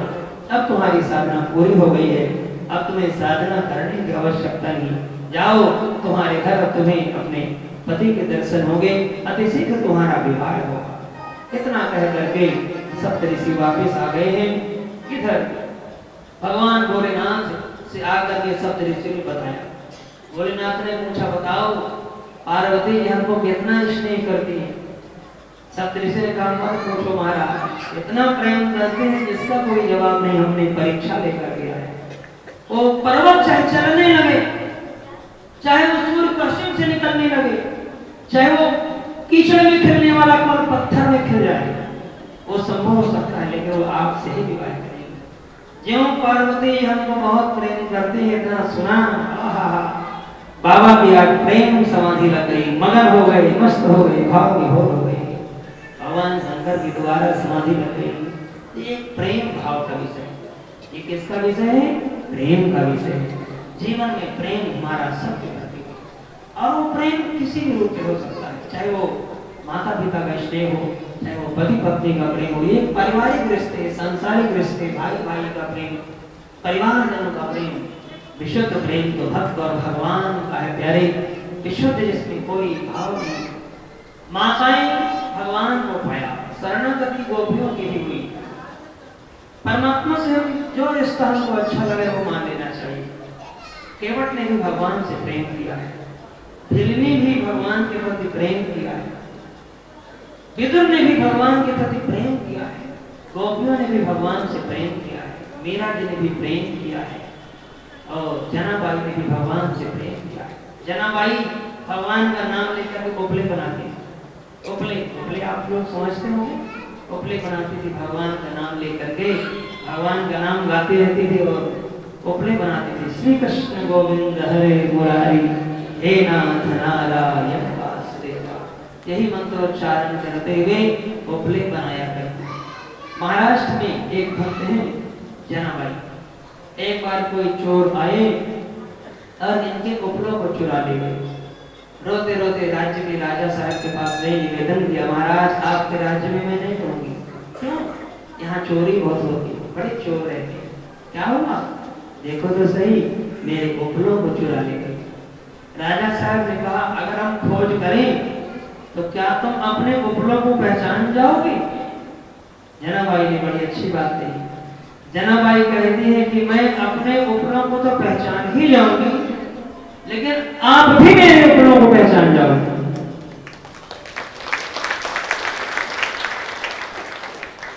अब तुम्हारी साधना पूरी हो गई है, अब तुम्हें साधना करने की आवश्यकता नहीं। जाओ, तुम्हारे घर तुम्हें अपने पति के दर्शन होंगे, अति शीघ्र तुम्हारा विवाह होगा। इतना कह करके सप्तऋषि वापस आ गए हैं। इधर भगवान भोलेनाथ से आकर के सप्तऋषि ने बताया। भोलेनाथ ने पूछा, बताओ पार्वती जी हमको कितना स्नेह करती है। सप्तऋषि ने कहा, मत पूछो महाराज, इतना प्रेम करते हैं जिसका कोई जवाब नहीं। हमने परीक्षा लेकर गया है। वो पर्वत चाहे चलने लगे, चाहे वो सूर्य पश्चिम से निकलने लगे, चाहे वो कीचड़ में खिलने वाला कमल पत्थर में खिल जाए, वो संभव हो सकता है, लेकिन वो आपसे ही विवाह करेंगे। ज्यों पार्वती हमको बहुत प्रेम करते हैं, इतना सुना, बाबा की आज प्रेम समाधि लग गई, मगन हो गए, मस्त हो गए, भाव विभोर हो गए। भगवान शंकर की द्वारा समाधि लग गई। ये प्रेम भाव का विषय, ये किसका विषय है? प्रेम का विषय है। जीवन में प्रेम हमारा सबके प्रति, और वो प्रेम किसी भी रूप में हो सकता है, चाहे वो माता पिता का स्नेह हो, चाहे वो पति पत्नी का प्रेम हो, ये पारिवारिक रिश्ते, सांसारिक रिश्ते, भाई भाई का प्रेम, परिवारजनों का प्रेम। विशुद्ध प्रेम तो भक्त और भगवान का है प्यारे, विशुद्ध जिसमें कोई भाव नहीं। माताएं भगवान को पाया, शरणागति गोपियों की ही हुई। परमात्मा से हम जो रिश्ता हमको अच्छा लगे वो मान लेना चाहिए। केवट ने भी भगवान से प्रेम किया है, भिलनी भी भगवान के प्रति प्रेम किया है, विदुर ने भी भगवान के प्रति प्रेम किया है, गोपियों ने भी भगवान से प्रेम किया है, मीरा जी ने भी प्रेम किया है, और जनाबाई ने भी भगवान से प्रेम किया है। जनाबाई भगवान का नाम लेकर के कोपले बनाते हैं। कोपले आप लोग समझते होंगे, कोपले बनाती थी भगवान का नाम लेकर के, भगवान का नाम गाती रहती थी और कोपले बनाती थी। श्री कृष्ण गोविंद हरे मुरारी, हे नाथ नारायण वासुदेवा, यही मंत्रोच्चारण करते हुए कोपले बनाया करते। महाराष्ट्र में एक भक्त हैं जनाबाई। एक बार कोई चोर आए और इनके कोपलों को चुरा ले गए। रोते रोते राज्य के राजा साहब के पास गए, निवेदन किया, महाराज आपके राज्य में मैं नहीं रहूंगी। क्यों? यहाँ चोरी बहुत होती है, बड़े चोर रहते हैं। क्या हुआ? देखो तो सही, मेरे कोपलों को चुरा ले गए। राजा साहब ने कहा, अगर हम खोज करें तो क्या तुम अपने कोपलों को पहचान जाओगे? जनाबाई ने बड़ी अच्छी बात कही। जनाबाई कहती है कि मैं अपने कोपलों को तो पहचान ही जाऊंगी, लेकिन आप भी मेरे उपलों को पहचान जाओगे।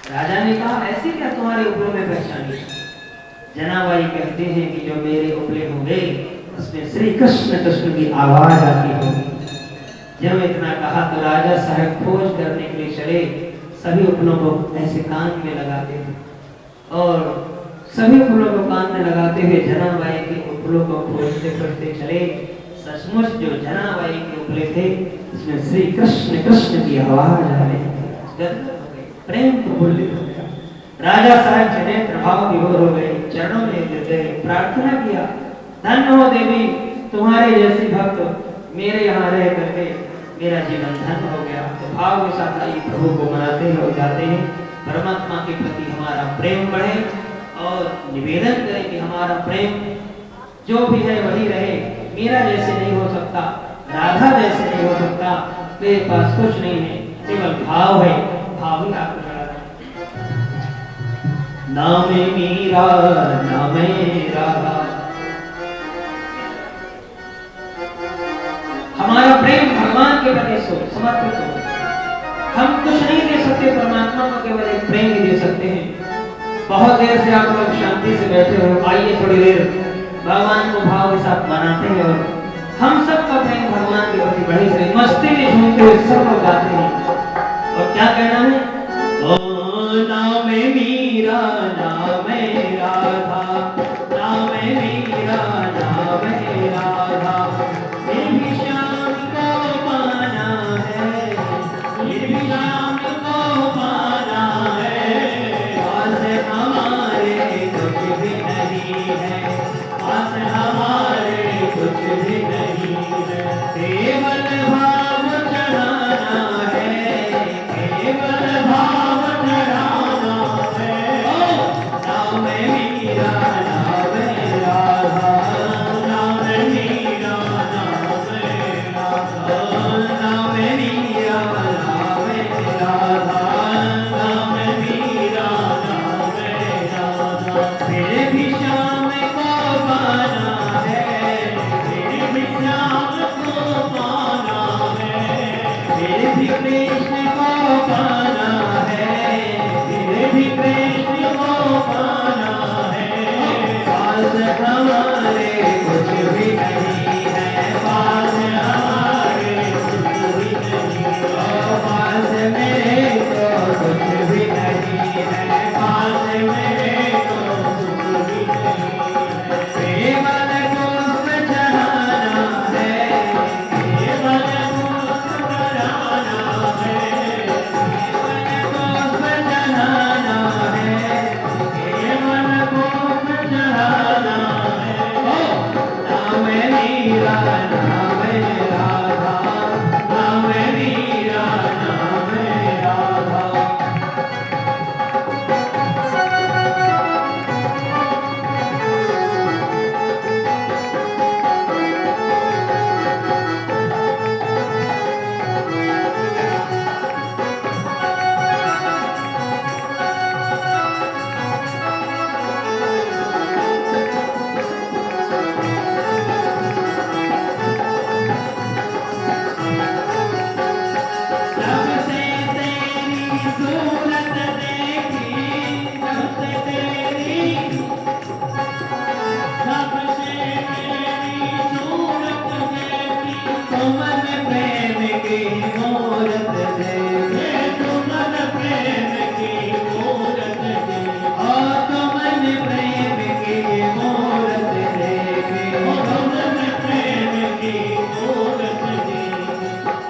राजा ने कहा, ऐसे क्या तुम्हारे उपलों में पहचानी? जनाबाई कहते हैं कि जो मेरे उपले होंगे उसमें श्री कृष्ण की आवाज आती होगी। जब इतना कहा तो राजा साहब खोज करने के लिए चले। सभी उपलों को ऐसे कान में लगाते थे और सभी उपलों को कान में लगाते हुए जनाबाई के उपलों को खोजते खोजते चले। सचमुच जो जनाबाई के उपले थे उसमें श्री कृष्ण की आवाज आ रही थी। प्रेम प्रफुल्लित हो गया। राजा साहब चले, प्रभाव विभोर हो गए, चरणों में गिर गए, प्रार्थना किया, धन्य हो देवी, तुम्हारे जैसी भक्त मेरे यहाँ रह करके मेरा जीवन धन्य हो गया। तो भाव के साथ आई प्रभु को मनाते हैं और गाते हैं। परमात्मा के प्रति हमारा प्रेम बढ़े और निवेदन करें कि हमारा प्रेम जो भी है वही रहे। मेरा जैसे नहीं हो सकता, राधा जैसे नहीं हो सकता, मेरे पास कुछ नहीं है, केवल भाव है, भाव ही आपको चढ़ा रहा है। नामे मीरा नामे राधा, हमारा प्रेम भगवान के प्रति समर्पित हो। हम कुछ नहीं दे सकते, परमात्मा को केवल एक प्रेम ही दे सकते हैं। बहुत देर से आप लोग शांति से बैठे हो, आइए थोड़ी देर भगवान को भाव के साथ मनाते हैं और हम सबका प्रेम भगवान के प्रति बढ़े से मस्ती में झूमते हुए सब लोग गाते हैं। और क्या कहना है? ओ नामे मीरा नामे राधा, नामे मीरा नामे राधा, फिर भी श्याम को पाना है, फिर भी श्याम को पाना है। पास हमारे कुछ भी नहीं है, पास हमारे कुछ भी नहीं है, केवल भाव चढ़ाना है, केवल भाव चढ़ाना की मूरत देखे, तो मन प्रेम की मूरत देखे, तो मन प्रेम की मूरत देखे, तो मन प्रेम की मूरत देखे।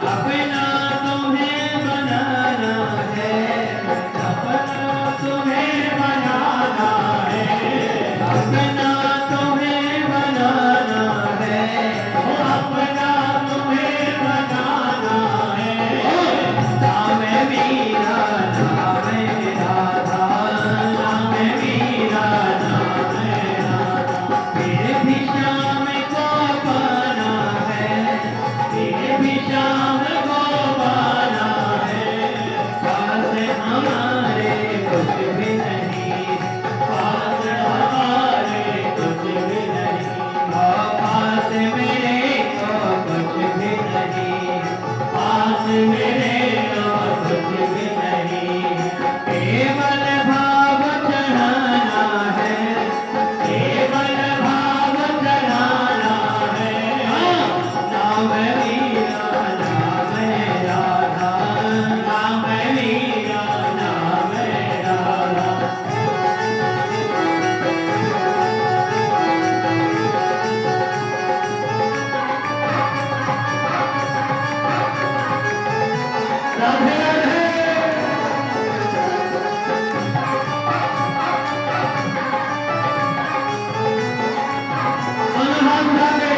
अपना तुम्हें बनाना है, अपना तुम्हें बनाना है, अपना तुम्हें बनाना है, अपना तुम्हें बनाना है। नाम मीरा नाम राधा, नाम मीरा नाम राधा, फिर भी शाम को पाना है, फिर भी शाम को पाना है। पास हमारे कुछ भी नहीं, पास हमारे कुछ भी नहीं, पास मेरे को कुछ भी नहीं, पास मेरे को कुछ भी नहीं। केवल भाव चढ़ाना है, केवल भाव चढ़ाना है। नाम मीरा नाम राधा, नाम मीरा नाम राधा। राधे राधे। अनुहार राधे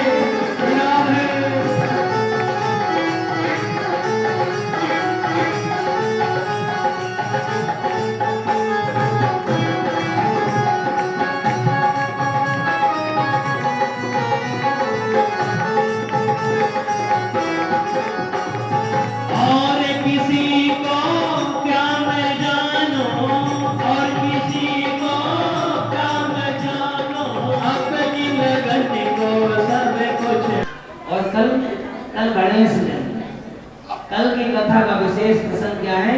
राधे। और किसी को क्या मैं जानूं, और किसी को क्या मैं जानूं, अपनी लगन को सब कुछ। और कल गणेश जयंती, कल की कथा का विशेष प्रसंग क्या है?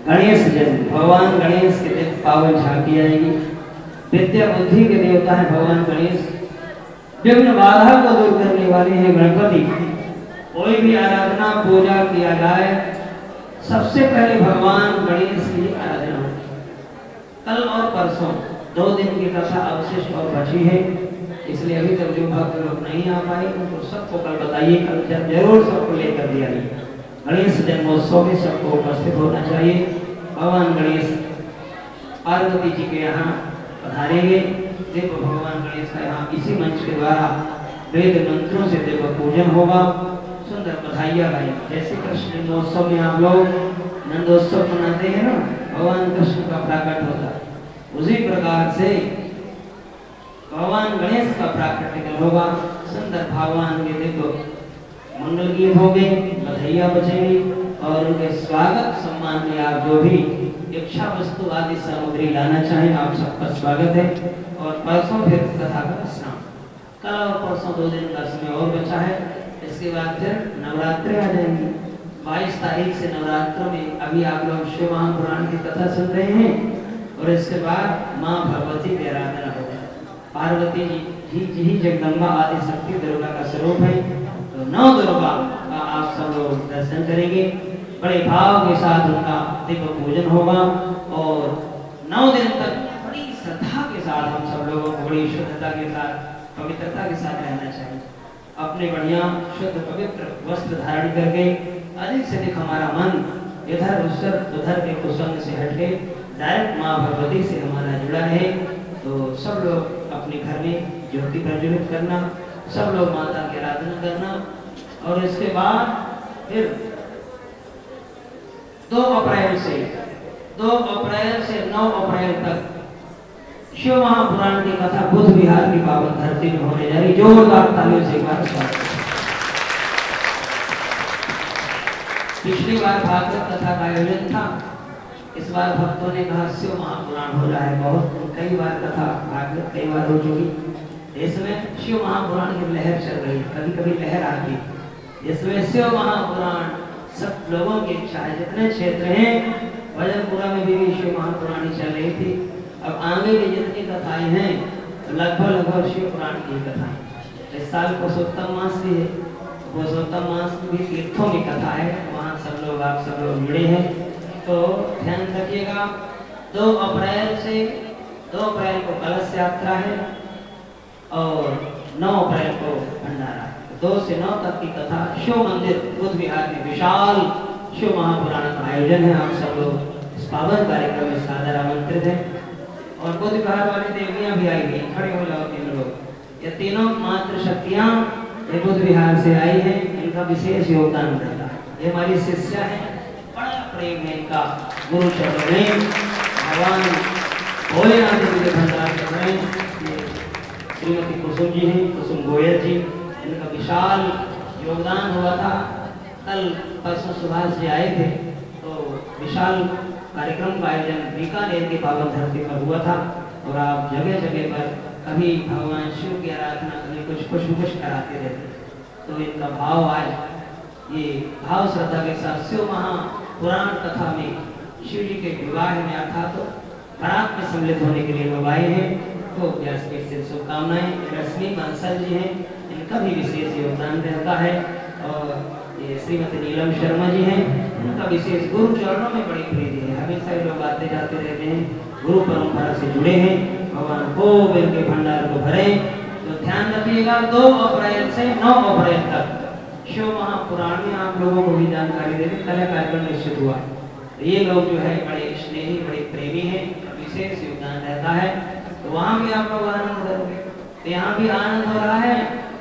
गणेश जयंती। भगवान गणेश के दिन पावन झांकी आएगी। विद्या बुद्धि के देवता है भगवान गणेश, विघ्न बाधा को दूर करने वाले हैं गणपति। कोई भी आराधना पूजा किया जाए, सबसे पहले भगवान गणेश की आराधना होती है। कल और परसों 2 दिन की कथा अवशिष्ट और बची है, इसलिए अभी तक जो भक्त लोग नहीं आ पाए उनको सबको कल बताइए। कल जरूर सबको लेकर दिया गणेश जन्मोत्सव में सबको उपस्थित होना चाहिए। भगवान गणेश पार्वती जी के यहाँ पधारेंगे। देखो भगवान गणेश का यहाँ इसी मंच के द्वारा वेद मंत्रों से देखो पूजन होगा, सुंदर बधाइयाँ गाएंगे। जैसे कृष्ण जन्मोत्सव में आप लोग नंदोत्सव मनाते हैं ना, भगवान कृष्ण का प्राकट होता है, उसी प्रकार से भगवान गणेश का प्राकट्य होगा। सुंदर भगवान के देखो मंगल गीत होंगे, बधाइयाँ बजेंगी और उनके स्वागत सम्मान में आप जो भी इच्छा वस्तु आदि सामग्री लाना चाहें आप सबका स्वागत है। और परसों फिर कथा का विश्राम, कल और परसों 2 दिन का समय और बचा है। इसके बाद फिर नवरात्रि आ जाएंगी। 22 तारीख से नवरात्रों में अभी आप लोग शिव महापुराण की कथा सुन रहे हैं और इसके बाद माँ भगवती की आराधना होगा। पार्वती जी ही जगदम्बा आदि शक्ति दुर्गा का स्वरूप है। तो 9 दुर्गा का आप सब लोग दर्शन करेंगे, बड़े भाव के साथ उनका दिव्य पूजन होगा और 9 दिन तक बड़ी श्रद्धा के साथ हम सब लोगों को बड़ी शुद्धता के साथ, पवित्रता के साथ रहना चाहिए। अपने बढ़िया शुद्ध पवित्र वस्त्र धारण करके अधिक से अधिक हमारा मन इधर उधर के कुसंग से हटके डायरेक्ट माँ भगवती से हमारा जुड़ा है। तो सब लोग अपने घर में ज्योति प्रज्वलित करना, सब लोग माता की आराधना करना और इसके बाद फिर 2 अप्रैल से 9 अप्रैल तक शिव महापुराण की कथा बुध विहार की पावन धरती में होने जा रही। जोरदार तालियों से स्वागत। पिछली बार भागवत कथा का आयोजन था, इस बार भक्तों ने कहा शिव महापुराण हो रहा है। बहुत कई बार कथा भागवत कई बार हो चुकी, इसमें शिव महापुराण की लहर चल रही, कभी कभी लहर आती, इसमें शिव महापुराण सब लोगों की इच्छा है। जितने क्षेत्र हैं भजनपुरा में भी शिव महापुराण चल रही थी। अब आगे की जितनी कथाएं हैं लगभग शिव पुराण की कथाएं। इस साल पुरुषोत्तम मास भी है, पुरुषोत्तम मास में भी तीर्थों की कथा है, वहाँ सब लोग आप सब लोग जुड़े हैं। तो ध्यान रखिएगा 2 अप्रैल को कलश यात्रा है और 9 अप्रैल को भंडारा। 2 से 9 तक की कथा शिव मंदिर बुद्ध विहार में विशाल शिव महापुराण का आयोजन है। आप सब लोग इस पावन कार्यक्रम में सादर आमंत्रित हैं। और बुद्ध विहार वाली देवियां भी आई हैं, खड़े हो जाओ 3 लोग। ये तीनों मात्र शक्तियां बुद्ध विहार से आई हैं, इनका विशेष योगदान रहता है। ये हमारी शिष्या है, बड़ा प्रेम है इनका गुरु चरणों में। भगवान भोलेनाथ जी के भंडार कर रहे हैं। श्रीमती कुसुम जी हैं, कुसुम गोयल जी, इनका विशाल योगदान हुआ था। कल परसों सुभाष जी आए थे, तो विशाल कार्यक्रम का आयोजन बीकानेर की पावन धरती पर हुआ था। और आप जगह जगह पर कभी भगवान शिव की आराधना, कभी कुछ कराते रहते। तो इनका भाव आज ये भाव श्रद्धा के साथ शिव महापुराण कथा में शिव जी के विवाह में अर्थात तो बारात में सम्मिलित होने के लिए लोग आए हैं। तो व्यासपीठ से शुभकामनाएं। रश्मि बंसल जी हैं, इनका भी विशेष योगदान रहता है। और ये श्रीमती नीलम शर्मा जी हैं, इनका विशेष गुरु चरणों में बड़ी प्रीति है। हमेशा ये लोग आते जाते रहते हैं, गुरु परंपरा से जुड़े हैं। भगवान खूब इनके भंडार को भरे। तो ध्यान रखिएगा 2 अप्रैल से 9 अप्रैल तक शिव महापुराण में आप लोगों को भी जानकारी दे दें। कल कार्यक्रम निश्चित हुआ। ये लोग जो है बड़े स्नेही, बड़े प्रेमी हैं, विशेष योगदान रहता है। तो वहाँ भी आप लोग आनंद करोगे। तो यहाँ भी आनंद हो रहा है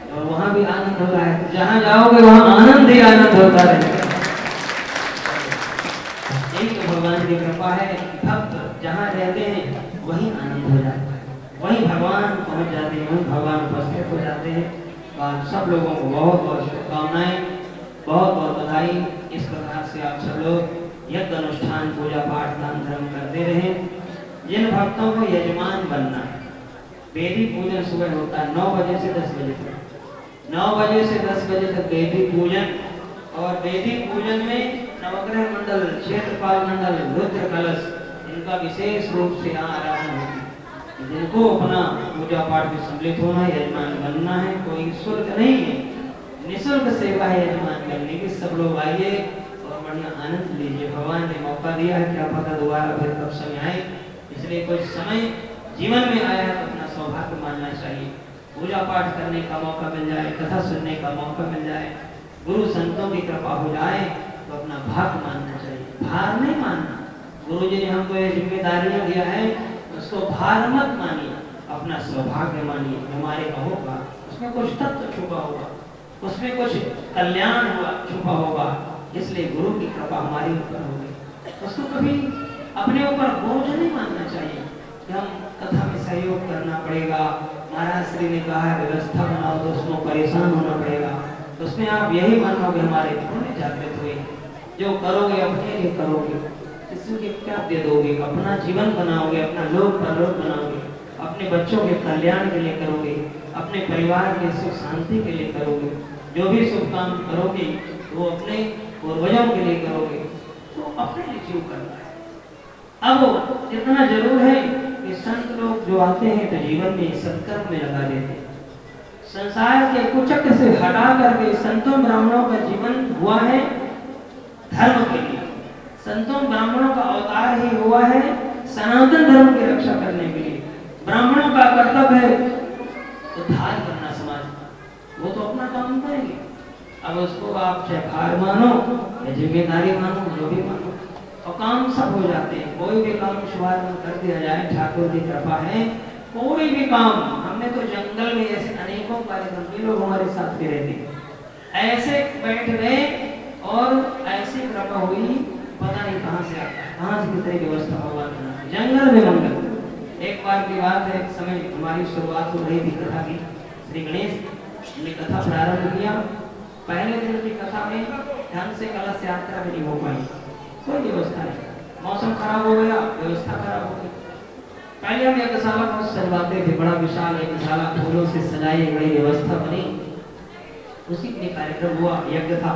और वहाँ भी आनंद हो रहा है। तो जहाँ जाओगे वहाँ आनंद ही आनंद होता रहेगा। यही तो भगवान की कृपा है। भक्त जहाँ रहते हैं वहीं आनंद हो जाता है, वहीं भगवान पहुँच जाते हैं, वहीं भगवान उपस्थित हो जाते हैं। तो आप सब लोगों को बहुत बहुत शुभकामनाएं, बहुत बहुत बधाई। इस प्रकार से आप सब लोग यज्ञ अनुष्ठान, पूजा पाठ, दान धर्म करते रहें। जिन भक्तों को यजमान बनना है, वेदी पूजन सुबह होता है 9 बजे से 10 बजे तक। 9 बजे से 10 बजे तक वेदी पूजन। और वेदी पूजन में नवग्रह मंडल, क्षेत्रपाल मंडल, रुद्र कलश, इनका विशेष रूप से यहाँ आराधना होती है। जिनको अपना पूजा पाठ में सम्मिलित होना है, यजमान बनना है, कोई शुल्क नहीं है, निःशुल्क सेवा है यजमान करने की। सब लोग आइए और बढ़िया आनंद लीजिए। भगवान ने मौका दिया है, क्या पता दोबारा फिर कब समय आए। इसलिए कोई समय जीवन में आया है तो अपना सौभाग्य मानना चाहिए। पूजा पाठ करने का मौका मिल जाए, कथा सुनने का मौका मिल जाए, गुरु संतों की कृपा हो जाए तो अपना भाग्य मानना चाहिए, भार नहीं मानना। गुरु जी ने हमको ये जिम्मेदारियां दिया है, उसको भार मत मानिए, अपना सौभाग्य मानिए। हमारे का होगा, उसमें कुछ तत्व छुपा होगा, उसमें कुछ कल्याण हुआ छुपा होगा। इसलिए गुरु की कृपा हमारे ऊपर होगी। उसको कभी अपने ऊपर बोझ नहीं मानना चाहिए कि हम कथा में सहयोग करना पड़ेगा। महाराज श्री ने कहा है व्यवस्था बनाओ तो उसमें परेशान होना पड़ेगा। तो उसमें आप यही मानोगे हमारे पुण्य जागृत हुए, जो करोगे अपने लिए करोगे, किसी के क्या दे दोगे, अपना जीवन बनाओगे, अपना लोक परलोक बनाओगे, अपने बच्चों के कल्याण के लिए करोगे, अपने परिवार के सुख शांति के लिए करोगे। जो भी शुभ काम करोगे वो अपने पूर्वजों के लिए करोगे, तो अपने लिए क्यों करना है। अब इतना जरूर है कि संत लोग जो आते हैं तो जीवन में सत्कर्म में लगा देते हैं। संसार के कुचक से हटा करके संतों ब्राह्मणों का जीवन हुआ है धर्म के लिए। संतों ब्राह्मणों का अवतार ही हुआ है सनातन धर्म की रक्षा करने के लिए। ब्राह्मणों का कर्तव्य है उद्धार करना समाज, वो तो अपना काम करेंगे। अब उसको आप चाहे भार मानो या जिम्मेदारी मानो, जो भी मानो, और काम सब हो जाते हैं। कोई भी काम शुभारंभ कर दिया जाए, ठाकुर की कृपा है। कोई भी काम, हमने तो जंगल में ऐसे अनेकों कार्यक्रम भी लोग हमारे साथ भी रहते हैं, ऐसे बैठ गए और ऐसी कृपा हुई, पता नहीं कहाँ से आता है, कहाँ से कितनी व्यवस्था भगवान बना, जंगल में मंगल। एक बार की बात है, एक समय हमारी शुरुआत हो रही थी कथा की। श्री गणेश ने कथा प्रारंभ किया। पहले दिन की कथा में ढंग से कलश यात्रा भी नहीं हो पाई, कोई व्यवस्था नहीं, मौसम खराब हो गया, व्यवस्था खराब हो गई। पहले हम यज्ञशाला को सजवाते थे, बड़ा विशाल यज्ञशाला फूलों से सजाई गई व्यवस्था बनी, उसी में कार्यक्रम हुआ, यज्ञ था।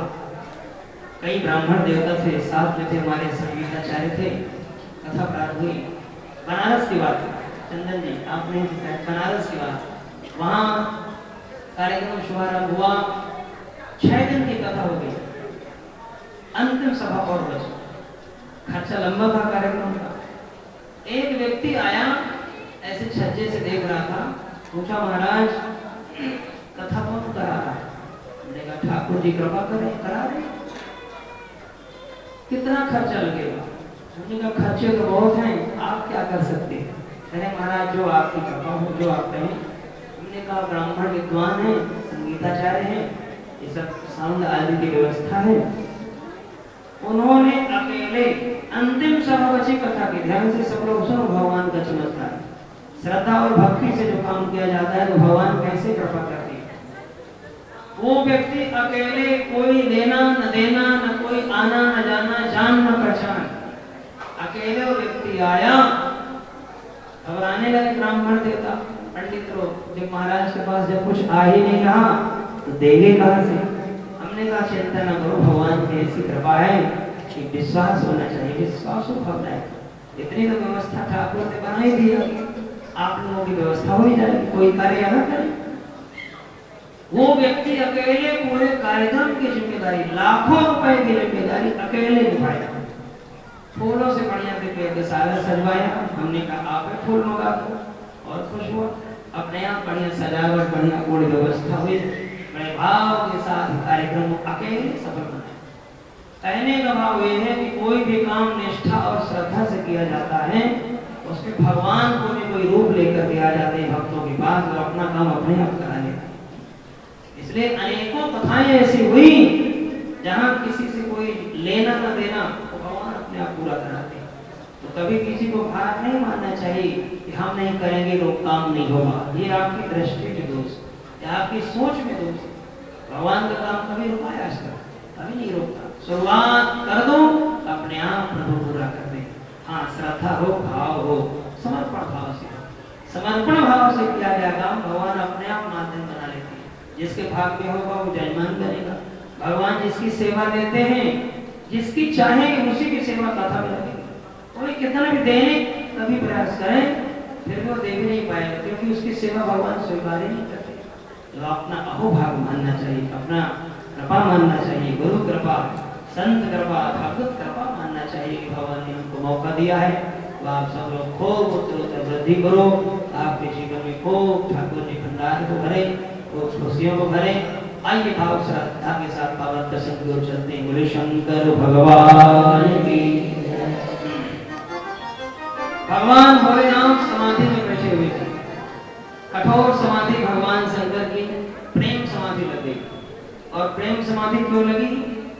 कई ब्राह्मण देवता थे, साथ में थे हमारे संगीताचार्य थे। कथा प्रारंभ हुई। बनारस की बात, चंदन जी आपने बनारस की बात, वहाँ कार्यक्रम शुभारंभ हुआ। 6 दिन की कथा हो गई, अंतिम सभा और बची, खर्चा लंबा था कार्यक्रम का। एक व्यक्ति आया, ऐसे छज्जे से देख रहा था, पूछा महाराज कथा कौन करा रहा है? मैंने कहा ठाकुर जी कृपा करें, करा रहे। कितना खर्चा लगेगा? मैंने कहा खर्चे तो बहुत हैं, आप क्या कर सकते हैं? अरे महाराज जो आपकी कृपा हो, जो आप कहें। हमने कहा ब्राह्मण विद्वान है, संगीताचार्य है, ये सब साउंड आदि की व्यवस्था है। उन्होंने अकेले अंतिम सभा बची कथा की, ध्यान से सब लोग सुनो, भगवान का चमत्कार। श्रद्धा और भक्ति से जो काम किया जाता है तो भगवान कैसे कृपा करते हैं। वो व्यक्ति अकेले, कोई लेना न देना, न कोई आना न जाना, जान न पहचान, अकेले वो व्यक्ति आया। घबराने लगे ब्राह्मण देवता पंडित लोग, जब महाराज के पास जब कुछ आ ही नहीं रहा तो देंगे कहां से? हमने कहा चिंता न करो, भगवान की ऐसी कृपा है कि विश्वास होना चाहिए, विश्वास हो भावना है। इतनी तो व्यवस्था ठाकुर ने बनाई दी है, आप लोगों की व्यवस्था हो ही जाएगी, कोई कार्य न करे। वो व्यक्ति अकेले पूरे कार्यक्रम की जिम्मेदारी, लाखों रुपए की जिम्मेदारी अकेले निभाया। फूलों से बढ़िया से सारा सजवाया। हमने कहा आप फूल मंगा दो, और खुश हुआ। अपने आप बढ़िया सजावट, बढ़िया पूरी व्यवस्था हुई, बड़े भाव के साथ कार्यक्रम अकेले सफल बनाया। कहने का भाव ये है कि कोई भी काम निष्ठा और श्रद्धा से किया जाता है, उसमें भगवान को भी कोई रूप लेकर के आ जाते हैं भक्तों के पास, और अपना काम अपने आप करा लेते हैं। इसलिए अनेकों कथाएं ऐसी हुई जहां किसी से कोई लेना न देना, तो भगवान अपने आप पूरा कराते हैं। तो कभी किसी को भार नहीं मानना चाहिए कि हम नहीं करेंगे तो काम नहीं होगा। ये आपकी दृष्टि के दोष, या आपकी सोच में दोष। भगवान का काम कभी रुकाया आज तक? कभी नहीं रोकता। शुरुआत कर दो, अपने आप प्रभु पूरा कर दे। हाँ, श्रद्धा हो, भाव हो, समर्पण भाव से, समर्पण भाव से किया गया काम भगवान अपने आप माध्यम बना लेते हैं। जिसके भाग में होगा वो जजमान करेगा। भगवान जिसकी सेवा देते हैं, जिसकी चाहे उसी की सेवा कथा में लगेगी। कोई कितना भी देने कभी प्रयास करें, फिर वो दे भी नहीं पाएगा, क्योंकि उसकी सेवा भगवान स्वीकार ही नहीं करते। तो अपना अहोभाग मानना चाहिए, अपना कृपा मानना चाहिए, गुरु कृपा, संत कृपा, भगवत कृपा मानना चाहिए कि भगवान ने हमको मौका दिया है। तो आप सब लोग खूब उत्तरोत्तर वृद्धि करो, आपके जीवन में खूब ठाकुर जी भंडार को भरे, खूब खुशियों को भरे। आइए भाव श्रद्धा के साथ पावन दर्शन की ओर चलते हैं। बोले शंकर भगवान की। भगवान भोलेनाथ समाधि में बैठे हुए थे। कठोर समाधि भगवान शंकर की प्रेम समाधि लगी। और प्रेम समाधि क्यों लगी?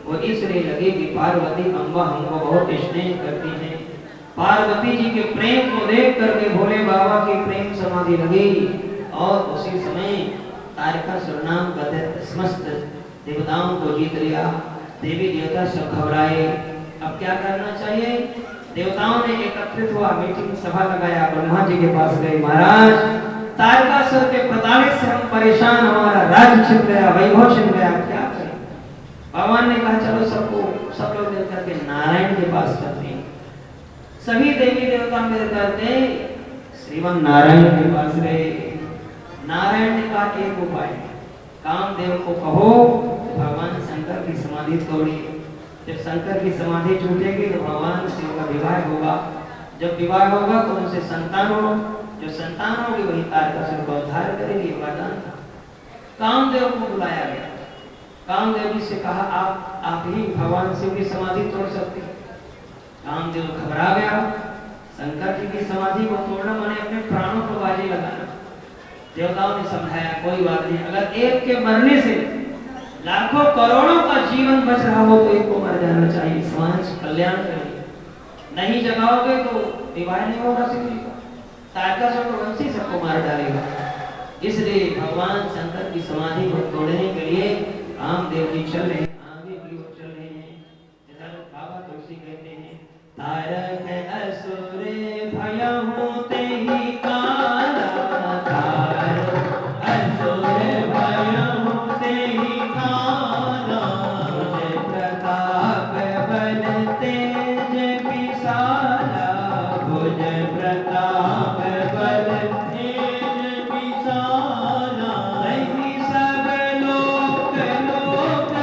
वो इसलिए लगी कि पार्वती अम्बा हमको बहुत स्नेह करती हैं। पार्वती जी के प्रेम को देख करके भोले बाबा की प्रेम समाधि लगी। और उसी समय तारकासुर नाम का समस्त देवताओं को जीत लिया। देवी देवता सब घबराए। अब क्या करना चाहिए? देवताओं ने एकत्रित हुआ, मीटिंग सभा लगाया, ब्रह्मा जी के पास गए। महाराज, तारकासुर के प्रताड़ित से हम परेशान, हमारा राज्य छिन गया, वैभव छिन गया, क्या करें? भगवान ने कहा चलो सब लोग मिलकर के नारायण के पास चलते हैं। सभी देवी देवता मिलकर के श्रीमान नारायण के पास गए। नारायण ने कहा एक उपाय, कामदेव को कहो भगवान शंकर की समाधि तोड़ी। जब शंकर की समाधि टूटेगी तो भगवान शिव का विवाह होगा। जब विवाह होगा तो उनसे संतान हो, जो संतान होगी वही तारकासुर को उद्धार करेगी। वरदान था। कामदेव को बुलाया गया। कामदेव जी से कहा आप ही भगवान शिव की समाधि तोड़ सकते। कामदेव घबरा गया। शंकर जी की समाधि को तोड़ना माने अपने प्राणों को बाजी लगाना। देवताओं ने समझाया कोई बात नहीं, अगर एक के मरने से लाखों करोड़ों का जीवन बच रहा हो तो एक को मर जाना चाहिए, समाज कल्याण के लिए। नहीं जगाओगे तो विवाह नहीं होगा शिव जी का, तारकासुर को वंशी सबको मार डालेगा। इसलिए भगवान शंकर की समाधि को तोड़ने के लिए कामदेव जी चल रहे हैं, आगे की ओर चल रहे हैं। जैसा बाबा तुलसी कहते हैं, तारक असुर भयहु तेहि काला, तारक असुर भयहु तेहि काला, भुज प्रताप बल तेज विशाला, भुज प्रताप बल तेज विशाला, नहीं सब लोक लोक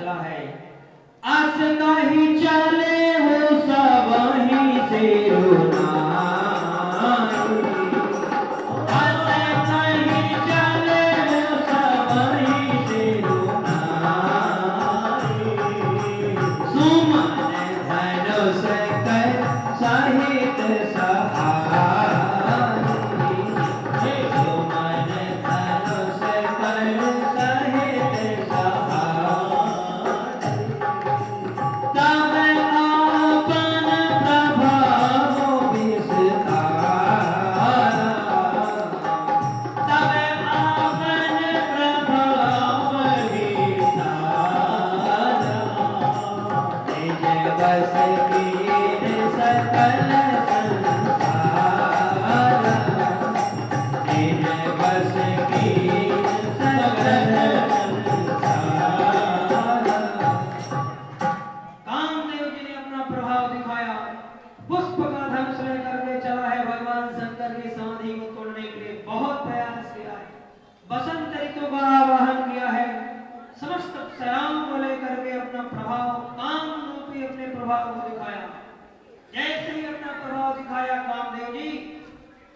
चला है। आस कहीं चले हो सब ही से रोना,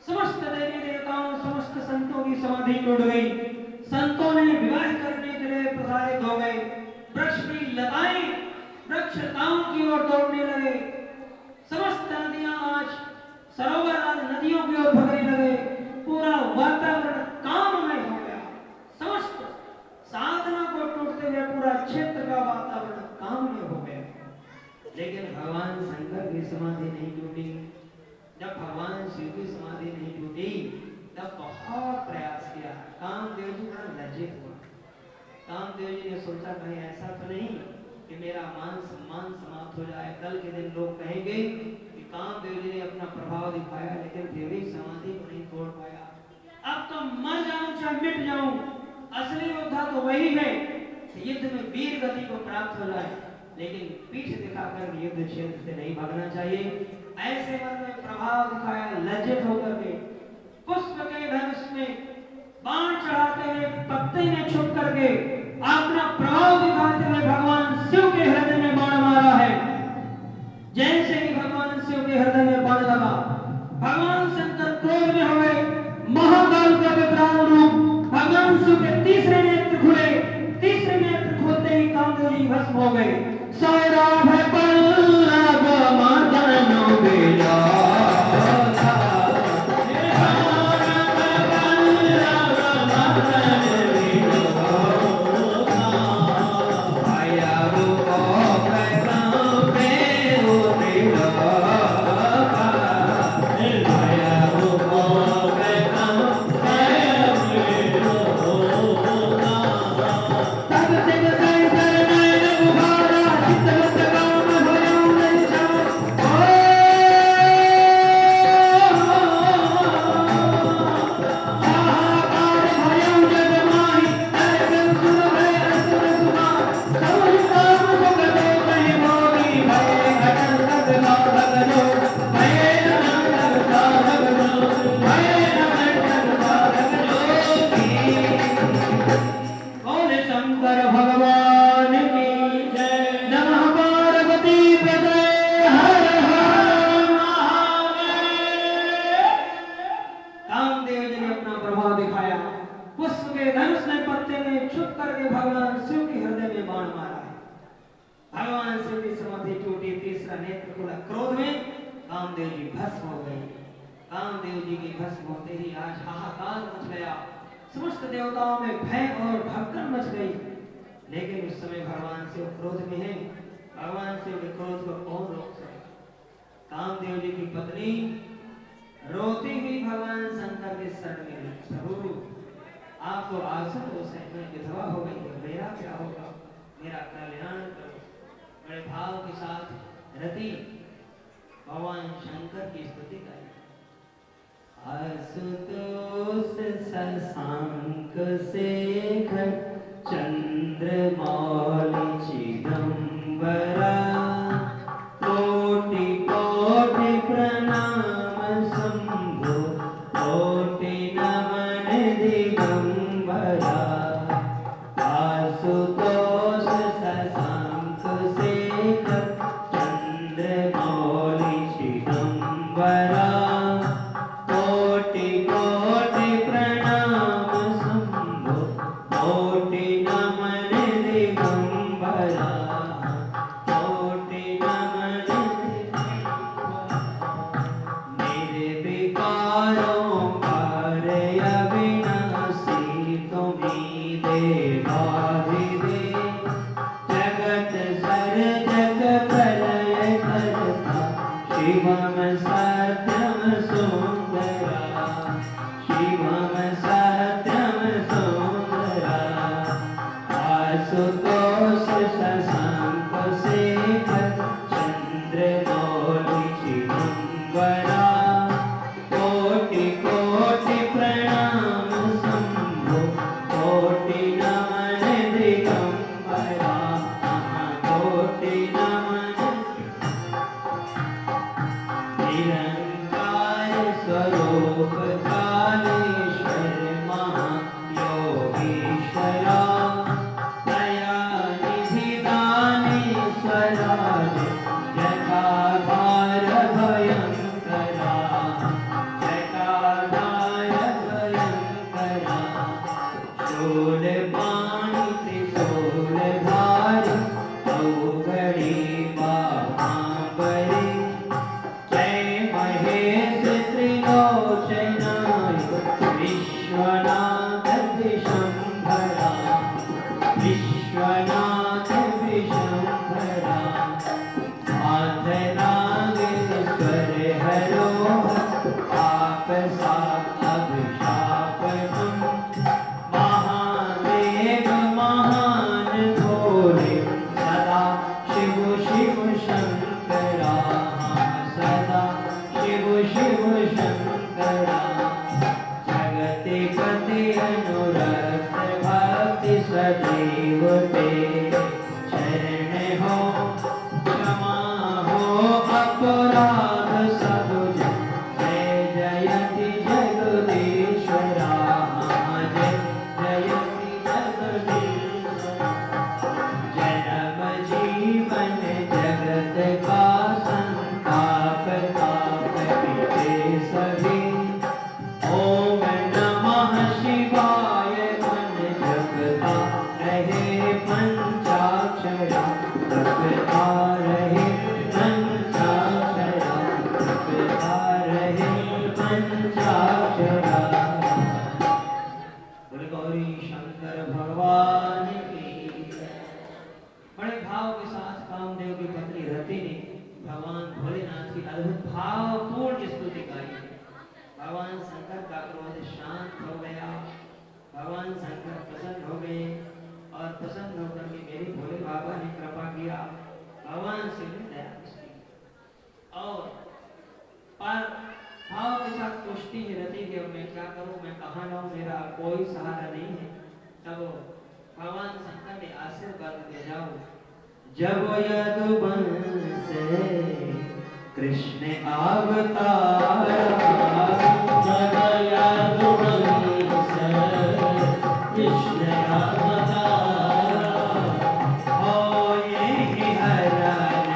समस्त देवी देवताओं समस्त संतों की समाधि टूट गई। संतों ने विवाह करने के लिए प्रसारित हो गए। वृक्ष की लताएं वृक्षताओं की ओर दौड़ने लगे। समस्त नदियां आज सरोवर आज नदियों की ओर भगने लगे। पूरा वातावरण काममय हो गया। समस्त साधना को टूटते हुए पूरा क्षेत्र का वातावरण काममय हो गया। लेकिन भगवान शंकर की समाधि नहीं टूटी। जब भगवान शिव की समाधि नहीं टूटी तब बहुत प्रयास किया। कामदेव जी बड़ा लज्जित हुआ। कामदेव जी ने सोचा कहीं ऐसा तो नहीं कि मेरा मान सम्मान समाप्त हो जाए। कल के दिन लोग कहेंगे कि कामदेव जी ने अपना प्रभाव दिखाया लेकिन फिर भी समाधि को नहीं तोड़ पाया। अब तो मर जाऊं चाहे मिट जाऊं, असली योद्धा तो वही है युद्ध में वीर गति को प्राप्त हो जाए, लेकिन पीठ दिखाकर युद्ध क्षेत्र से नहीं भागना चाहिए। ऐसे मन में प्रभाव दिखाया। लज्जित होकर के पुष्प के धनुष में बाण चढ़ाते हुए पत्ते में छुप करके अपना प्रभाव दिखाते हुए भगवान शिव के हृदय में बाण मारा है। जैसे ही भगवान शिव के हृदय में बाण लगा, भगवान शंकर क्रोध में हो गए। महाकाल का विकराल रूप भगवान शिव के तीसरे नेत्र खुले। तीसरे नेत्र खोलते ही कामदेव जी भस्म हो गए। सौरभ पल्लव मदन विलासा, समस्त देवताओं में भय और भगदड़ मच गई। लेकिन उस समय भगवान शिव क्रोध में है। भगवान शिव के क्रोध को कौन रोक सके। कामदेव जी की पत्नी रोती हुई भगवान शंकर के शरण में गई। प्रभु आप तो आसन में विधवा हो गई, मेरा क्या होगा, मेरा कल्याण करो। बड़े भाव के साथ रति भगवान शंकर की स्तुति करी। आशुतोष शशांक शेखर चंद्रमौलि चिदंबरा, कोटि कोटि प्रणाम शंभो, कोटि नमन दिगंबरा। आशुतोष शशांक शिवम सत्यम सुंदरा शिवम सत्यम सुंदरा आशुतोष शशांक शेखर चंद्रमौलि चिदंबरा कोटि कोटि प्रणाम शंभो कोटि नमन दिगंबरा कोटि नमन निरंकार स्वरूप कालेश्वर महायोगीश्वरा दयानिधि दानेश्वराज जटाधार भयंकरा जटाधार भयंकरा शूलपाणि त्रिशूलधारी अवघड़ी महाबली जय महेश त्रिलोचनाय विश्वनाथ विशंभरा विश्वनाथ विशंभरा हाथ नागेश्वर हरो आप सात अभिशापनम महादेव महान भोले सदा शिव शिव शंकरा सदा शिव शिव शंकरा जगति पति अनुरक्त भक्ति सदैव ते शरण हो क्षमा हो अपराध सब जय जयति जगदीश्वरा जय जयति जगदीश्वरा जन्म जीवन जगत का संताप ताप मिटे सभी ओम नमः शिवाय मन जपता रहे पंचाक्षरा जपता रहे पंचाक्षरा जपता रहे पंचाक्षरा बोले गौरी शंकर भगवान की बड़े भाव के साथ कामदेव की पत्नी रति ने भगवान भोलेनाथ की अद्भुत भावपूर्ण स्तुति गाई। भगवान शंकर का क्रोध शांत हो गया, भगवान शंकर प्रसन्न हो गए और प्रसन्न होकर के मेरे भोले बाबा ने कृपा किया, भगवान शिव ने दया की और पर भाव के साथ पुष्टि में रति कि अब मैं क्या करूं, मैं कहाँ जाऊं, मेरा कोई सहारा नहीं है। तब भगवान शंकर ने आशीर्वाद दे जाओ जब यदुवंश कृष्ण अवतारा जब यदुवंश कृष्ण अवतारा होए ही हरण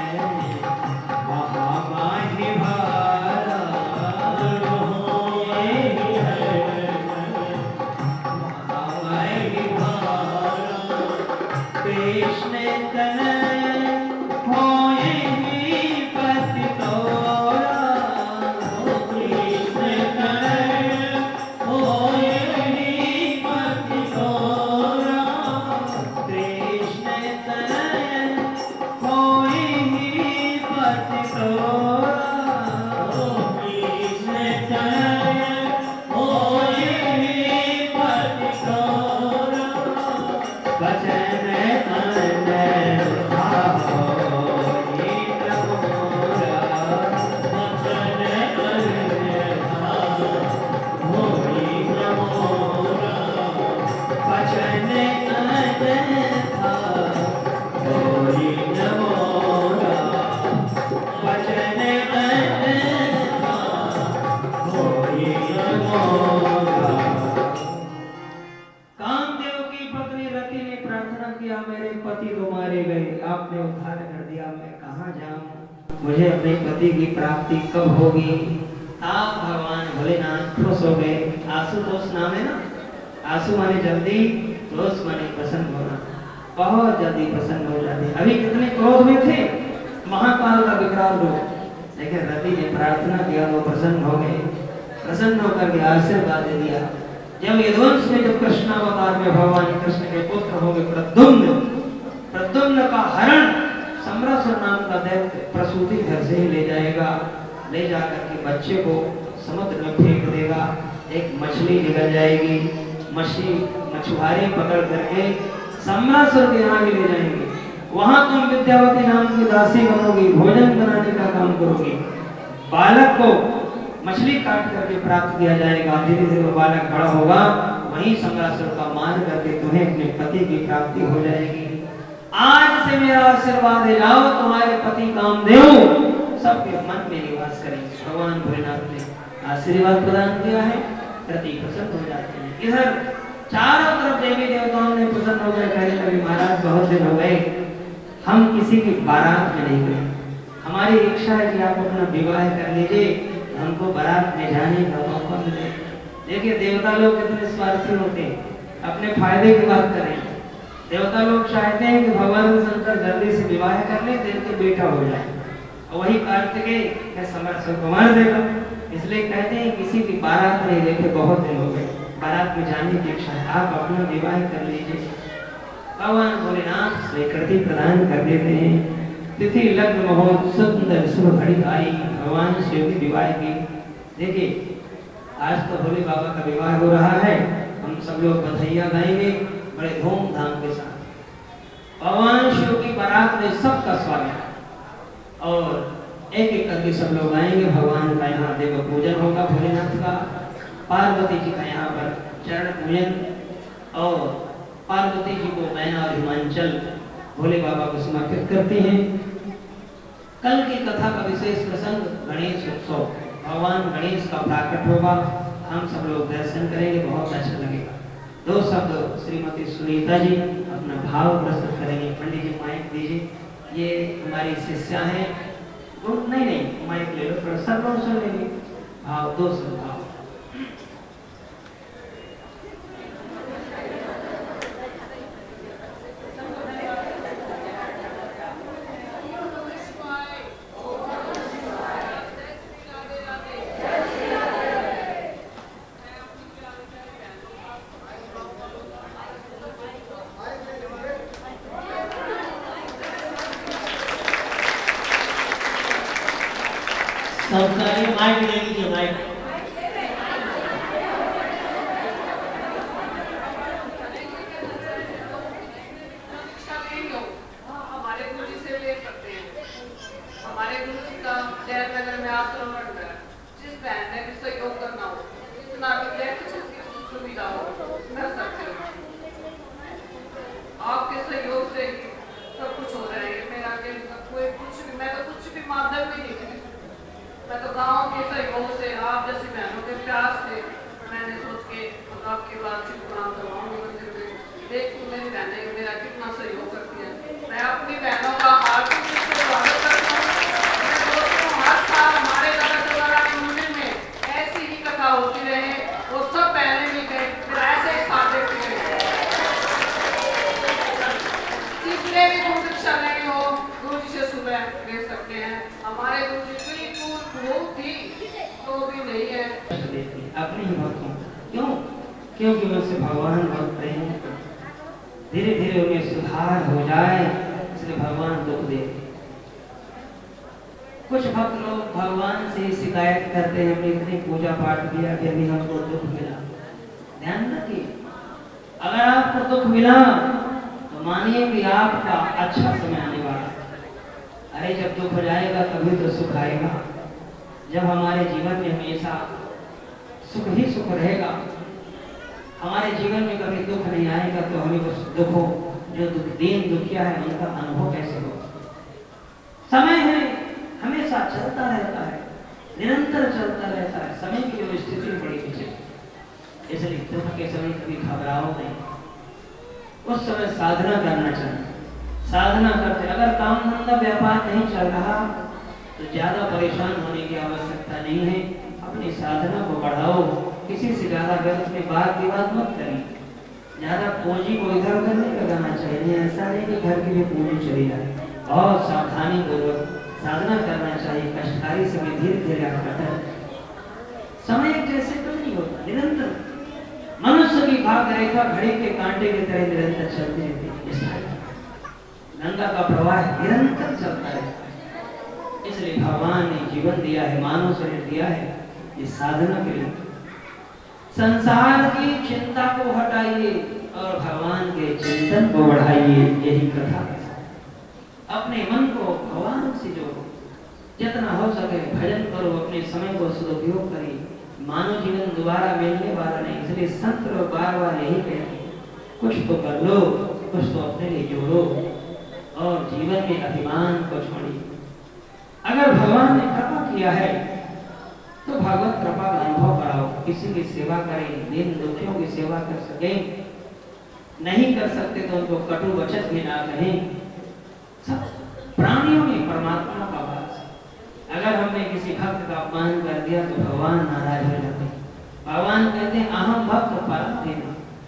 महामाहि भारा होए ही हरण महामाहि भारा कृष्ण तनय होए ही पति तोरा कृष्ण तनय होए ही पति तोरा कृष्ण तनय होए ही पति तोरा कृष्ण तनय होए ही पति तोरा वचन कामदेव की पत्नी रति ने प्रार्थना किया, मेरे पति तो मारे गए, आपने उद्धार कर दिया, मैं कहाँ जाऊं, मुझे अपने पति की प्राप्ति कब होगी। आप भगवान भोलेनाथ खुश हो गए। आशुतोष नाम है ना, आंसू माने जल्दी, तोष माने प्रसन्न होना, बहुत जल्दी प्रसन्न हो जाते। अभी कितने क्रोध में थे, महाकाल का विकराल रूप, लेकिन रति ने प्रार्थना किया, वो प्रसन्न हो गए। प्रसन्न होकर के आशीर्वाद दे दिया। जब यदुवंश में जब कृष्ण अवतार में भगवान कृष्ण के पुत्र हो गए प्रद्युम्न, प्रद्युम्न का हरण सम्रासुर सम्रासुर नाम का दैत्य प्रसूति घर से ही ले जाएगा, ले जाकर के बच्चे को समुद्र में फेंक देगा। एक मछली निकल जाएगी, मछुआरे पकड़ करके सम्रासुर के यहाँ भी ले जाएंगे। वहां तुम विद्यावती नाम की दासी बनोगी, भोजन बनाने का काम करोगी। बालक को मछली काट करके प्राप्त किया जाएगा। धीरे धीरे वो बालक बड़ा होगा, वहीं सम्रासुर का मार करके तुम्हें अपने पति की प्राप्ति हो जाएगी। आज से मेरा आशीर्वाद है, जाओ तुम्हारे पति कामदेव सबके मन में निवास करेंगे। भगवान भोलेनाथ ने आशीर्वाद प्रदान किया है, प्रति प्रसन्न हो जाते हैं। इधर चारों तरफ देवी देवताओं ने प्रसन्न हो गए, कहने लगे महाराज बहुत दिन हो गए हम किसी की बारात में नहीं गए, हमारी इच्छा है कि आप अपना विवाह कर लीजिए, हमको बारात में जाने का मौका मिले। देखिए देवता लोग कितने स्वार्थी होते हैं, अपने फायदे की बात करें। देवता लोग चाहते हैं कि भगवान शंकर जल्दी से विवाह कर ले, तो इनके बेटा हो जाए, और वही कार्तिकेय सम्रासुर को मार देगा। इसलिए कहते हैं किसी की बारात नहीं देखे बहुत दिन हो गए, बारात में जाने की इच्छा है, आप अपना विवाह कर लीजिए। भगवान भोलेनाथ स्वीकृति प्रदान कर देते हैं। तिथि लग्न महोत्सव सुंदर शुभ घड़ी आई, भगवान शिव की विवाह की। देखिए आज तो भोले बाबा का विवाह हो रहा है, हम सब लोग बधाइयां गाएंगे बड़े धूमधाम के साथ। भगवान शिव की बारात में सबका स्वागत, और एक एक करके सब लोग आएंगे। भगवान का यहाँ देव पूजन होगा भोलेनाथ का, पार्वती जी का यहाँ पर चरण पूजन, और पार्वती जी को मैना और हिमांचल भोले बाबा को समर्पित करते हैं। कल की कथा का विशेष प्रसंग गणेश उत्सव, भगवान गणेश का प्राकट होगा, हम सब लोग दर्शन करेंगे, बहुत अच्छा लगेगा। दो शब्द श्रीमती सुनीता जी अपना भाव प्रस्तुत करेंगे। पंडित जी माइक दीजिए, ये हमारी शिष्या है। नहीं माइक ले लो, थोड़ा सब सुन लेंगे। भाव, दो शब्द भाव। माइक ले लीजिए, माइक। हमारे गुरु जी से ले सकते हैं। हमारे गुरु जी का जयनगर में आश्रम बन रहा है, जिस बहन ने भी सहयोग करना हो, जितना भी जैसी सुविधा हो कर सकते हो। आपके सहयोग से सब कुछ हो रहा है। मेरा कोई कुछ भी, मैं तो कुछ भी माध्यम नहीं थी, मैं तो गाँव के सहयोग से, आप जैसी बहनों के प्यार से मैंने सोच के आपकी बात से प्रणाम करवाऊंगी मंदिर में। देख मेरी बहनें मेरा कितना सहयोग करती हैं। मैं अपनी बहनों का हार्दिक स्वागत करता हूँ। मैं सोचती हूँ हर साल हमारे दादा मंदिर में ऐसी ही कथा होती रहे, वो सब बहनें भी गए, फिर ऐसे ही साथ देखते रहे। जिसने भी गुरु दीक्षा लेनी हो गुरु जी से सुबह ले सकते हैं। हमारे गुरु जी थी तो भी नहीं है अपने ही भक्तों, क्यों? क्योंकि उनसे भगवान बहुत प्रेम करते, धीरे धीरे उन्हें सुधार हो जाए, इसलिए भगवान दुख देते। कुछ भक्त लोग भगवान से शिकायत करते हैं, हमने इतनी पूजा पाठ किया फिर भी हमको दुख मिला। ध्यान रखिए, अगर आपको दुख मिला तो मानिए कि आपका अच्छा समय आने वाला। अरे जब दुख हो जाएगा तभी तो सुख आएगा। जब हमारे जीवन में हमेशा सुख ही सुख रहेगा, हमारे जीवन में कभी दुख नहीं आएगा, तो हमें उस दुखों जो दीन दुखिया है उनका अनुभव कैसे हो? समय है, हमेशा चलता रहता है, निरंतर चलता रहता है। समय की जो स्थिति बड़ी विचित्र, इसलिए दुख के समय कभी घबराओ नहीं, उस समय साधना करना चाहिए। साधना करते, अगर काम धंधा व्यापार नहीं चल रहा तो ज्यादा परेशान होने की आवश्यकता नहीं है, अपनी साधना को बढ़ाओ। किसी से ज्यादा व्यर्थ में बात विवाद मत करें, ज्यादा पूंजी को इधर उधर नहीं लगाना चाहिए। ऐसा नहीं कि घर की भी पूंजी चली जाए, बहुत सावधानी पूर्वक साधना करना चाहिए। कष्टकारी समय धीरे धीरे आप समय एक जैसे तो नहीं होता, निरंतर मनुष्य की भाग रेखा घड़ी के कांटे की तरह निरंतर चलती रहती है। गंगा का प्रवाह निरंतर चलता है, इसलिए भगवान ने जीवन दिया है, मानव शरीर दिया है इस साधना के लिए। संसार की चिंता को हटाइए और भगवान के चिंतन को बढ़ाइए, यही कथा है। अपने मन को भगवान से जोड़ो, जितना हो सके भजन करो, अपने समय को सदुपयोग करिए। मानव जीवन दोबारा मिलने वाला नहीं, इसलिए संत लोग बार बार यही कहते हैं, कुछ तो कर लो, कुछ तो अपने लिए जोड़ो और जीवन में अभिमान को छोड़िए। अगर भगवान ने कृपा किया है तो भगवत कृपा का अनुभव कराओ, किसी की सेवा करें, दीन दुखियों की सेवा कर सके, नहीं कर सकते तो उनको कटु वचन भी ना कहें। सब प्राणियों में परमात्मा का वास है। अगर हमने किसी भक्त का अपमान कर दिया तो भगवान नाराज हो जाते हैं। भगवान कहते हैं अहम भक्त पराधीन,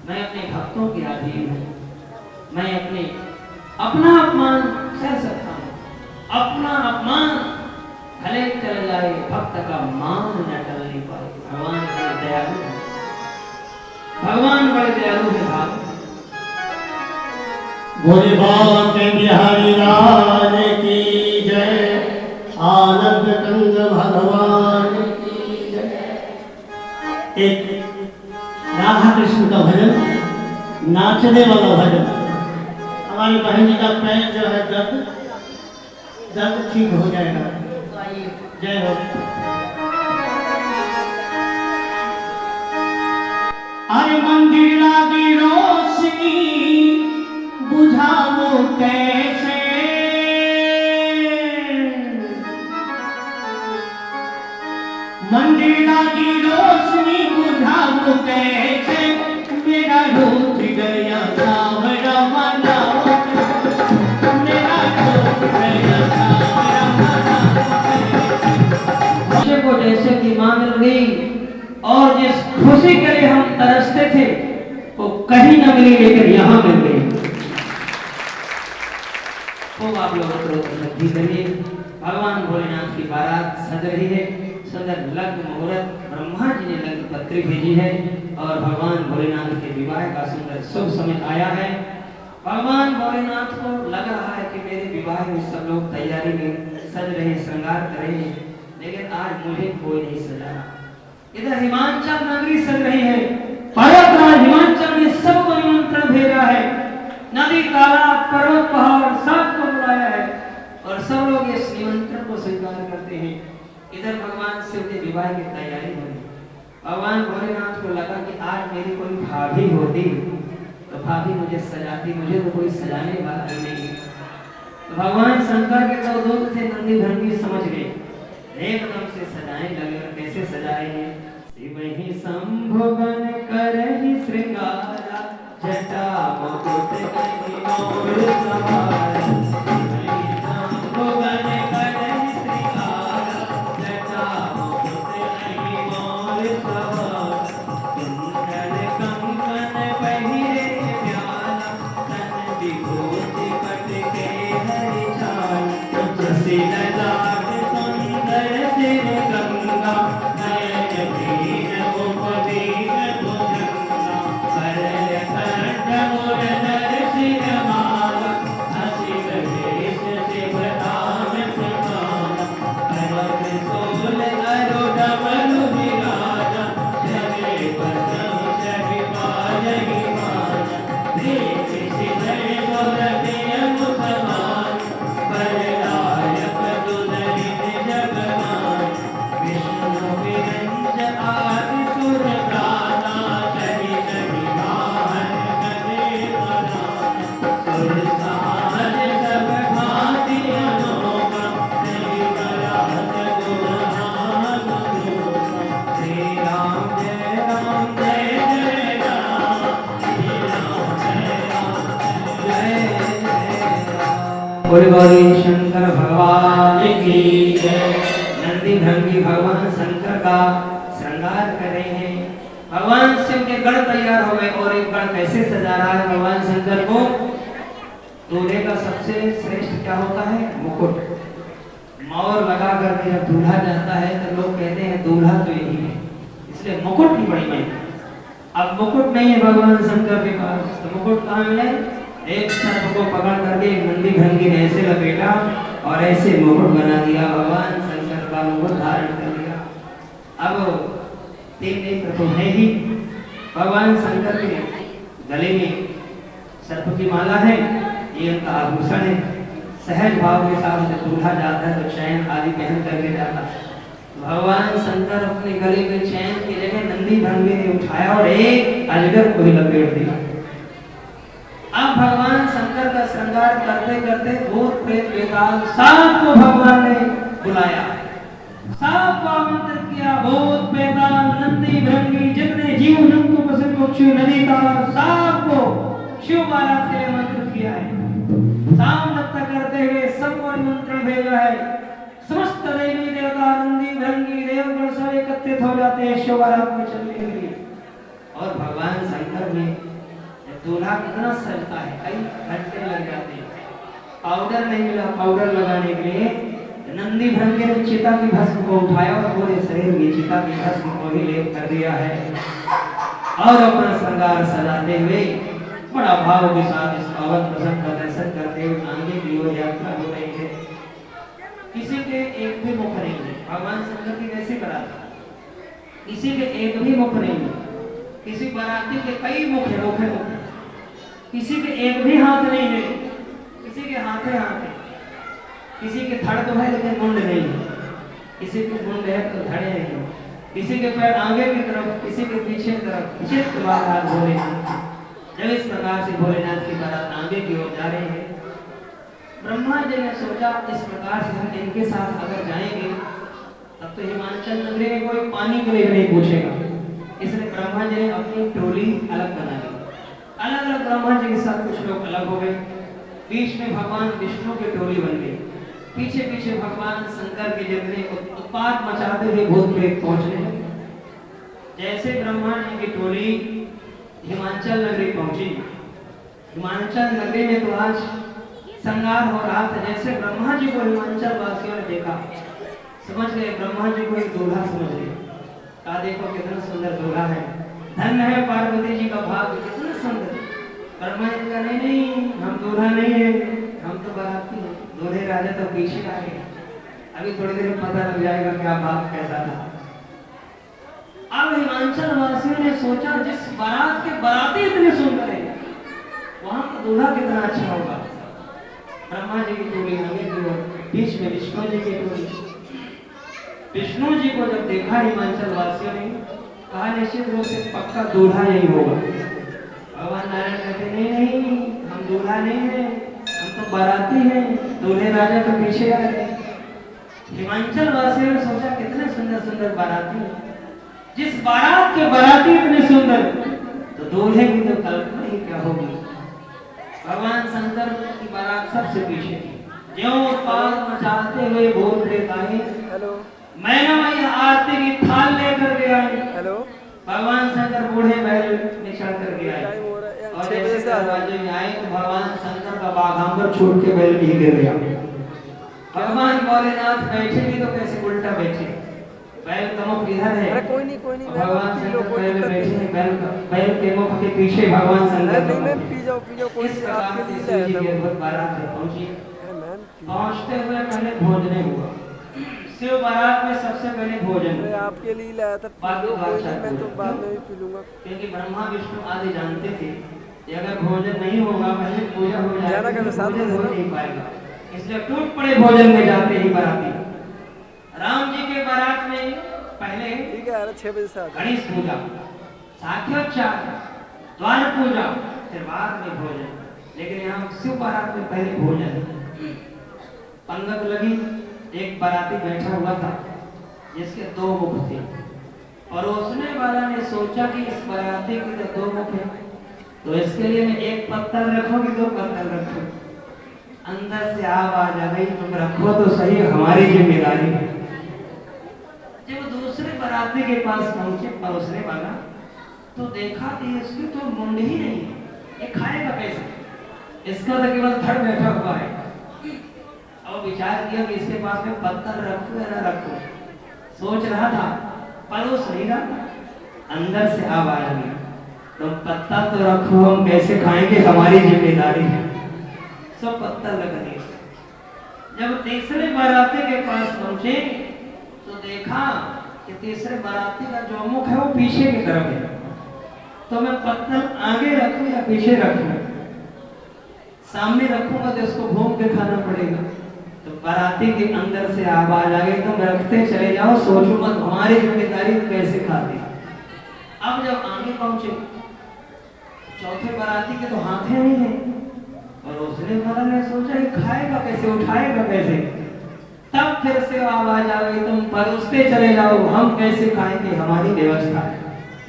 मैं अपने भक्तों के अधीन हूँ, मैं अपना अपमान सह सकता हूँ, अपना अपमान भले चल जाए, भक्त का मान न टलने पाए। भगवान बड़े दयालु है, भगवान बड़े दयालु है। भाव बोले बाके बिहारी लाल की जय, आनंद कंद भगवान की जय। एक राधा कृष्ण का भजन, नाचने वाला भजन। हमारी बहन जी का पैर जो है दर्द ठीक हो जाएगा। जय हो। अरे मंदिर लागी रोशनी बुझाओ कैसे, मंदिर लागी रोशनी बुझाओ कैसे, मेरा रूठ गया सावरा मनाओ, मेरा रूठ गया सावरा मनाओ। को जैसे कि मां मिल गई और जिस खुशी के लिए हम तरसते थे वो कहीं न मिली, लेकिन यहाँ मिल गई। तो आप लोग भी करिए। भगवान भोलेनाथ की बारात सज रही है, सुंदर लग्न मुहूर्त ब्रह्मा जी ने लग्न पत्री भेजी है और भगवान भोलेनाथ के विवाह का सुंदर शुभ समय आया है। भगवान भोलेनाथ को लग रहा है कि मेरे विवाह में सब लोग तैयारी में सज रहे, श्रृंगार कर रहे हैं, लेकिन आज मुझे कोई नहीं सजा। इधर हिमाचल नगरी सज रही है, पर्वतराज हिमाचल ने सबको निमंत्रण भेजा है, नदी तालाब पर्वत पहाड़ सबको बुलाया है और सब लोग इस निमंत्रण को स्वीकार करते हैं। इधर भगवान शिव के विवाह की तैयारी हो रही। भगवान भोलेनाथ को लगा कि आज मेरी कोई भाभी होती तो भाभी मुझे सजाती, मुझे तो कोई सजाने वाला नहीं। तो भगवान शंकर के तो दूत थे नंदी धर्मी समझ गए, एकदम से सजाने लगे। और कैसे सजाए हैं? शिव ही शंभु बन करहि श्रृंगारा, जटा मुकुट कहि मोर सवारा। शिव ही शंभु बन करहि श्रृंगारा, जटा मुकुट कहि मोर सवारा। कुंडल कंकण पहिरे प्याला, तन विभूति पटके हरि छाया। जसि ललाट सुंदर सिर गंगा, नयन वीर उपवीर भुजंगा। करल कंठ मुरधर सिर माला, हसिर भेष शिवधाम प्रकाला। करम सोल अरुण बलु विराजा, जगे बसहु जग पायहि माला। देख सिधर सुरभिय मुख मान, बलदायक दुलहिन जगमान। विष्णु विरंज आदि सुर गाना, चरि चरि वाहन गदे बराना। सुर साज सब भांति अनोखा, नहीं बरात गुणहान रूपा। श्री राम जय राम जय जय राम, श्री राम जय राम जय जय राम। बोले गौरी शंकर भगवान की जय। नंदी धर्मी भगवान शंकर का श्रृंगार कर रहे हैं। भगवान शिव के गण तैयार हो गए और एक गण कैसे सजा रहा है भगवान शंकर को? दूल्हे का सबसे श्रेष्ठ क्या होता है? मुकुट। मोर लगा करके जब दूल्हा जाता है तो लोग कहते हैं दूल्हा तो यही है, इसलिए मुकुट की बड़ी महिमा। अब मुकुट नहीं है भगवान शंकर के पास, तो मुकुट कहाँ मिले? एक सर्प को पकड़ करके नंदी भंगी ने ऐसे लपेटा और ऐसे मुकुट बना दिया, भगवान शंकर का मुकुट धारण कर लिया। अब 3 नेत्र तो है ही, भगवान शंकर के गले में सर्प की माला है, ये उनका आभूषण है। सहज भाव के साथ जब दूल्हा जाता है तो चैन आदि पहन करके जाता है। भगवान शंकर अपने गले में चैन की जगह नंदी भृंगी ने उठाया और एक अजगर को ही लपेट दिया। अब भगवान शंकर का श्रृंगार करते करते भूत प्रेत बेताल सबको भगवान ने बुलाया, सबको आमंत्रित किया। भूत बेताल नंदी भृंगी जितने जीव जंतु पशु पक्षी नदी तालाब सबको शिव बारात के लिए आमंत्रित किया है। शाम दत्ता करते हुए सबको निमंत्रण भेजा है। समस्त देवी देवता नंदी भृंगी देवगण सब एकत्रित हो जाते हैं शिव बारात में चलने के लिए। और भगवान शंकर में दूल्हा कितना सजता है, कई घंटे लग जाते हैं। पाउडर नहीं मिला पाउडर लगाने के लिए, नंदी भृंगी ने चिता की भस्म को उठाया और पूरे शरीर में चिता की भस्म को ही लेप कर दिया है और अपना श्रृंगार सजाते हुए बड़ा भाव के साथ इस पावन प्रसंग का दर्शन करते हुए आगे की ओर यात्रा हो रही है। किसी के एक भी मुख नहीं है, भगवान शंकर की कैसी बारात, किसी के एक भी मुख नहीं है। किसी बाराती के कई मुख है, रोखे मुख, किसी के एक भी हाथ नहीं है, किसी के हाथे हाथ है, किसी के धड़ तो है लेकिन मुंड नहीं है, किसी के मुंड है तो धड़े नहीं है, किसी के पैर आगे की तरफ, किसी के पीछे की तरफ। चित्त बारात भोलेनाथ। जब इस प्रकार से भोलेनाथ की बारात आगे की ओर जा रही है, ब्रह्मा जी ने सोचा इस प्रकार से हम इनके साथ अगर जाएंगे तब तो हिमाचल नगरी में कोई पानी के लिए नहीं पूछेगा। इसलिए ब्रह्मा जी ने अपनी टोली अलग बना ली। अलग अलग ब्रह्मा जी के साथ कुछ लोग अलग हो गए। बीच में भगवान विष्णु की टोली बन गई, पीछे पीछे भगवान शंकर के जितने उत्पात मचाते हुए भूत प्रेत पहुंचने लगे। जैसे ब्रह्मा जी की टोली हिमाचल नगरी पहुंची, हिमाचल नगरी में तो आज श्रृंगार हो रहा था। जैसे ब्रह्मा जी को हिमाचल वासियों ने देखा, समझ गए ब्रह्मा जी को एक दूल्हा समझ गए। कहा देखो कितना सुंदर दूल्हा है, धन्य है पार्वती जी का भाग्य, कितना सुंदर। ब्रह्मा जी का नहीं, हम दूल्हा नहीं है, हम तो बाराती हैं, दूल्हे राजा तो पीछे आ गए। अभी थोड़ी देर में पता लग जाएगा क्या बात कैसा था। अब हिमाचल वासियों ने सोचा जिस बारात के बाराती इतने सुंदर है, वहां का दूल्हा कितना अच्छा होगा। ब्रह्मा जी की टोली आगे की ओर, बीच में विष्णु जी की टोली। विष्णु जी को जब देखा हिमाचल वासियों ने, कहा निश्चित रूप से पक्का दूल्हा यही होगा। भगवान नारायण कहते नहीं नहीं, हम दूल्हा नहीं है, हम तो बाराती हैं, दूल्हे राजा तो पीछे आ गए। हिमाचल वासियों ने सोचा कितने सुंदर सुंदर बाराती हैं, जिस बारात के बाराती इतने सुंदर तो दूल्हे की तो कल्पना ही क्या होगी। भगवान शंकर की बारात सबसे पीछे थी। ज्यों पाल मचाते हुए भूत प्रेत आए, मैना मैया आरती की थाल लेकर के आए। भगवान शंकर बूढ़े बैल में चढ़ कर के आए और जैसे दरवाजे में आए तो भगवान शंकर का बाघांबर छूट के बैल नहीं गिर गया। भगवान भोलेनाथ बैठे भी तो कैसे उल्टा बैठे, बैल का मुख इधर है, कोई नहीं भगवान शंकर बैल में बैठे हैं, बैल के मुख के पीछे भगवान शंकर। पी जाओ इस प्रकार से शिव जी की अद्भुत बारात पहुंची। पहुंचते हुए पहले भोजन हुआ। शिव बारात में सबसे पहले भोजन आपके लिए लाया था, मैं तो बाद में भी पी लूंगा। क्योंकि ब्रह्मा विष्णु आदि जानते थे कि अगर भोजन नहीं होगा पहले पूजा हो जाएगी तो भोजन हो नहीं पाएगा, इसलिए टूट पड़े भोजन में जाते ही बाराती। राम जी के बारात में पहले ठीक है 6 बजे से गणेश पूजा, साख्योच्चार, द्वार पूजा, फिर बाद में भोजन। लेकिन यहाँ शिव बारात में पहले भोजन। पंगत लगी, एक बाराती बैठा हुआ था जिसके 2 मुख थे। परोसने वाला ने सोचा कि इस बाराती के तो 2 मुख है, तो इसके लिए मैं 1 पत्थर रखूं कि 2 पत्थर रखूं। अंदर से आवाज आ गई तुम रखो तो सही, हमारी जिम्मेदारी है। जब दूसरे बाराती के पास पहुंचे परोसने वाला, तो देखा कि इसकी तो मुंड ही नहीं है, ये खाएगा कैसे, इसका तो केवल धड़ बैठा हुआ है। अब विचार किया कि इसके पास में पत्थर रखूं या ना रखूं, सोच रहा था, परोस नहीं रहा। अंदर से आवाज आ गई तुम पत्ता तो रखो, हम कैसे खाएंगे, हमारी जिम्मेदारी है। सब पत्थर लग दिए। जब तीसरे बाराती के पास पहुंचे तो देखा कि तीसरे बाराती का जो मुख है वो पीछे की तरफ है। तो मैं पत्तल आगे रखूं या पीछे रखूं? सामने रखूंगा तो उसको घूम के खाना पड़ेगा। तो बाराती के अंदर से आवाज आ गई, तुम रखते चले जाओ, सोचो मत, हमारी जिम्मेदारी कैसे खाते। अब जब आगे पहुंचे, चौथे बाराती के तो हाथ नहीं है, और उसने वाला ने सोचा ये खाएगा कैसे, उठाएगा कैसे। तब फिर से आवाज आ गई, तुम परोसते चले जाओ, हम कैसे खाएंगे, हमारी व्यवस्था है।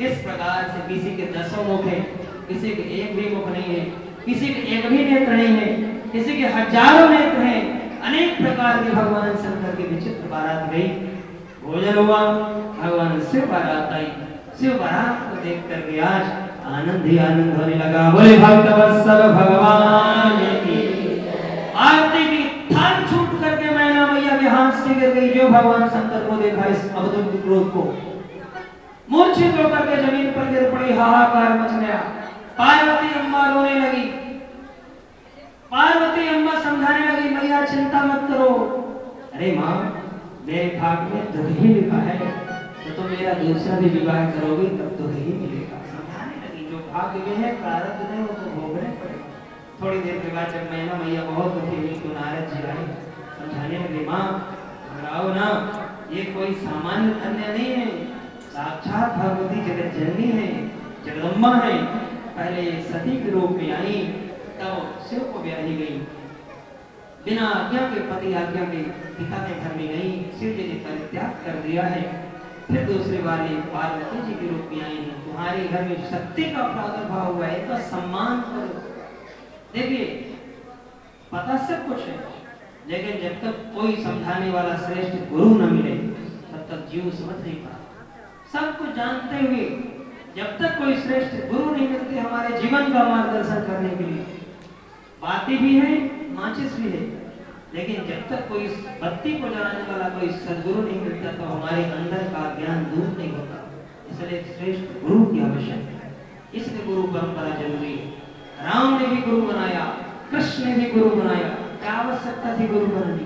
इस प्रकार से किसी के 10 मुख है, किसी के एक भी मुख नहीं है, किसी के एक भी नेत्र नहीं है, किसी के हजारों नेत्र हैं। अनेक प्रकार की भगवान शंकर की विचित्र बारात गई, भोजन हुआ, भगवान शिव बारात आई। शिव बारात को देख करके आज आनंद ही आनंद होने लगा। बोले भक्त वत्सल भगवान की आरती की थाल छूट करके मैना मैया के हाथ से गिर गई। जो भगवान शंकर को देखा इस अवधूत क्रोध को, मूर्छित होकर के जमीन पर गिर पड़ी, हाहाकार मच गया। पार्वती अम्मा रोने लगी। पार्वती अम्मा समझाने लगी, मैया चिंता मत करो। अरे माँ, मेरे भाग में दुख ही लिखा है, तो तुम मेरा दूसरा भी विवाह करोगी तब दुख ही मिलेगा। समझाने लगी, जो भाग्य में है प्रारब्ध में वो तो भोगने पड़ेगा। थोड़ी देर के बाद जब मैना मैया बहुत दुखी हुई तो नारद जी आए, समझाने लगे, माँ घबराओ ना, ये कोई सामान्य कन्या नहीं है, साक्षात भगवती जगत जननी है, जगदम्बा है। पहले सती के रूप में आई, तब शिव को ब्याही गई, बिना आज्ञा के पति आज्ञा के पिता के घर में गई, शिव जी ने परित्याग कर दिया है। फिर दूसरी बार ये पार्वती जी के रूप में आई है, तुम्हारे घर में शक्ति का प्रादुर्भाव हुआ है, तो सम्मान करो। देखिए, पता सब कुछ है, लेकिन जब तक कोई समझाने वाला श्रेष्ठ गुरु न मिले तब तक जीव समझ नहीं पाता। सब कुछ जानते हुए जब तक कोई श्रेष्ठ गुरु नहीं मिलते हमारे जीवन का मार्गदर्शन करने के लिए, बातें भी है, माचिस भी है, लेकिन जब तक कोई बत्ती को जलाने वाला कोई सदगुरु नहीं मिलता तो हमारे अंदर का ज्ञान दूर नहीं होता। इसलिए श्रेष्ठ गुरु की आवश्यकता है, इसलिए गुरु परंपरा जरूरी है। राम ने भी गुरु बनाया, कृष्ण ने भी गुरु बनाया, क्या आवश्यकता थी गुरु बनने की?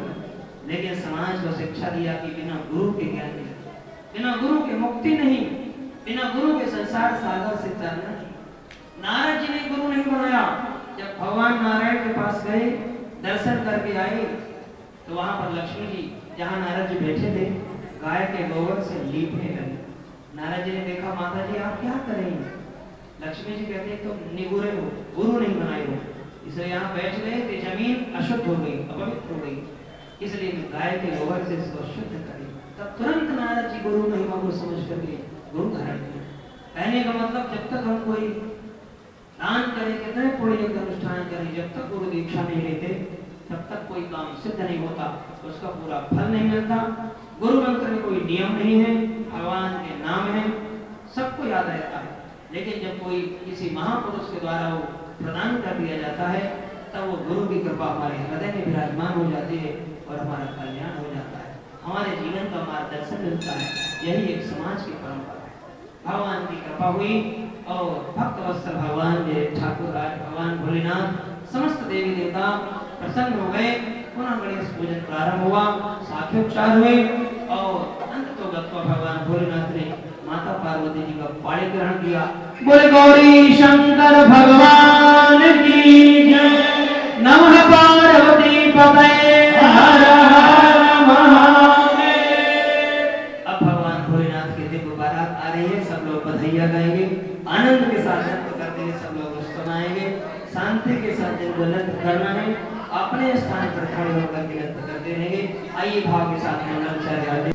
लेकिन समाज को शिक्षा दिया कि बिना गुरु के ज्ञान नहीं, बिना गुरु के मुक्ति नहीं, बिना गुरु के संसार सागर से तरना नहीं। नारद जी ने गुरु नहीं बनाया। जब भगवान नारायण के पास गए, दर्शन करके आए, तो वहां पर लक्ष्मी जी जहां नारद जी बैठे थे गाय के गोबर से लीपने लगे। नारद जी ने देखा, माता जी आप क्या कर रही हैं? लक्ष्मी जी कहते हैं तुम निगुरे हो, गुरु नहीं बनाए हो, इसलिए यहाँ बैठ गए कि जमीन अशुद्ध हो गई, अपवित्र हो गई, इसलिए गाय के गोबर से इसको शुद्ध करें। तब तुरंत नारद जी गुरु महिमा को समझ करके गुरु धारण किया। कहने का मतलब जब तक हम कोई दान करें, कितने पुण्य का अनुष्ठान करें, जब तक गुरु दीक्षा नहीं लेते तब तक कोई काम सिद्ध नहीं होता, उसका पूरा फल नहीं मिलता। गुरु मंत्र में कोई नियम नहीं है, भगवान के नाम है, सबको याद रहता है, लेकिन जब कोई किसी महापुरुष के द्वारा वो प्रदान कर दिया जाता है तब वो गुरु की कृपा हमारे हृदय में विराजमान हो जाती है और हमारा कल्याण हो जाता है, हमारे जीवन का मार्गदर्शन मिलता है। यही एक समाज की परंपरा है। भगवान की कृपा हुई और भक्त वत्सल भगवान जय ठाकुर राज भगवान भोलेनाथ समस्त देवी देवता प्रसन्न हो गए। पुनः गणेश पूजन प्रारंभ हुआ, साख्योपचार हुए और अंत तो भगवान भोलेनाथ ने माता पार्वती जी का पाणी ग्रहण किया। बोले गौरी शंकर भगवान की जय। नमः पार्वती पतये हर हर महादेव। अब भगवान भोलेनाथ की दिव्य बारात आ रही है, सब लोग बधाइयां गाएंगे, आनंद के साथ नृत्य करते हुए सब लोग सुनाएंगे। शांति के साथ जिनको नृत्य करना है अपने स्थान पर खड़े होकर के नृत्य करते रहेंगे। आइए भाव के साथ मंगलाचार्य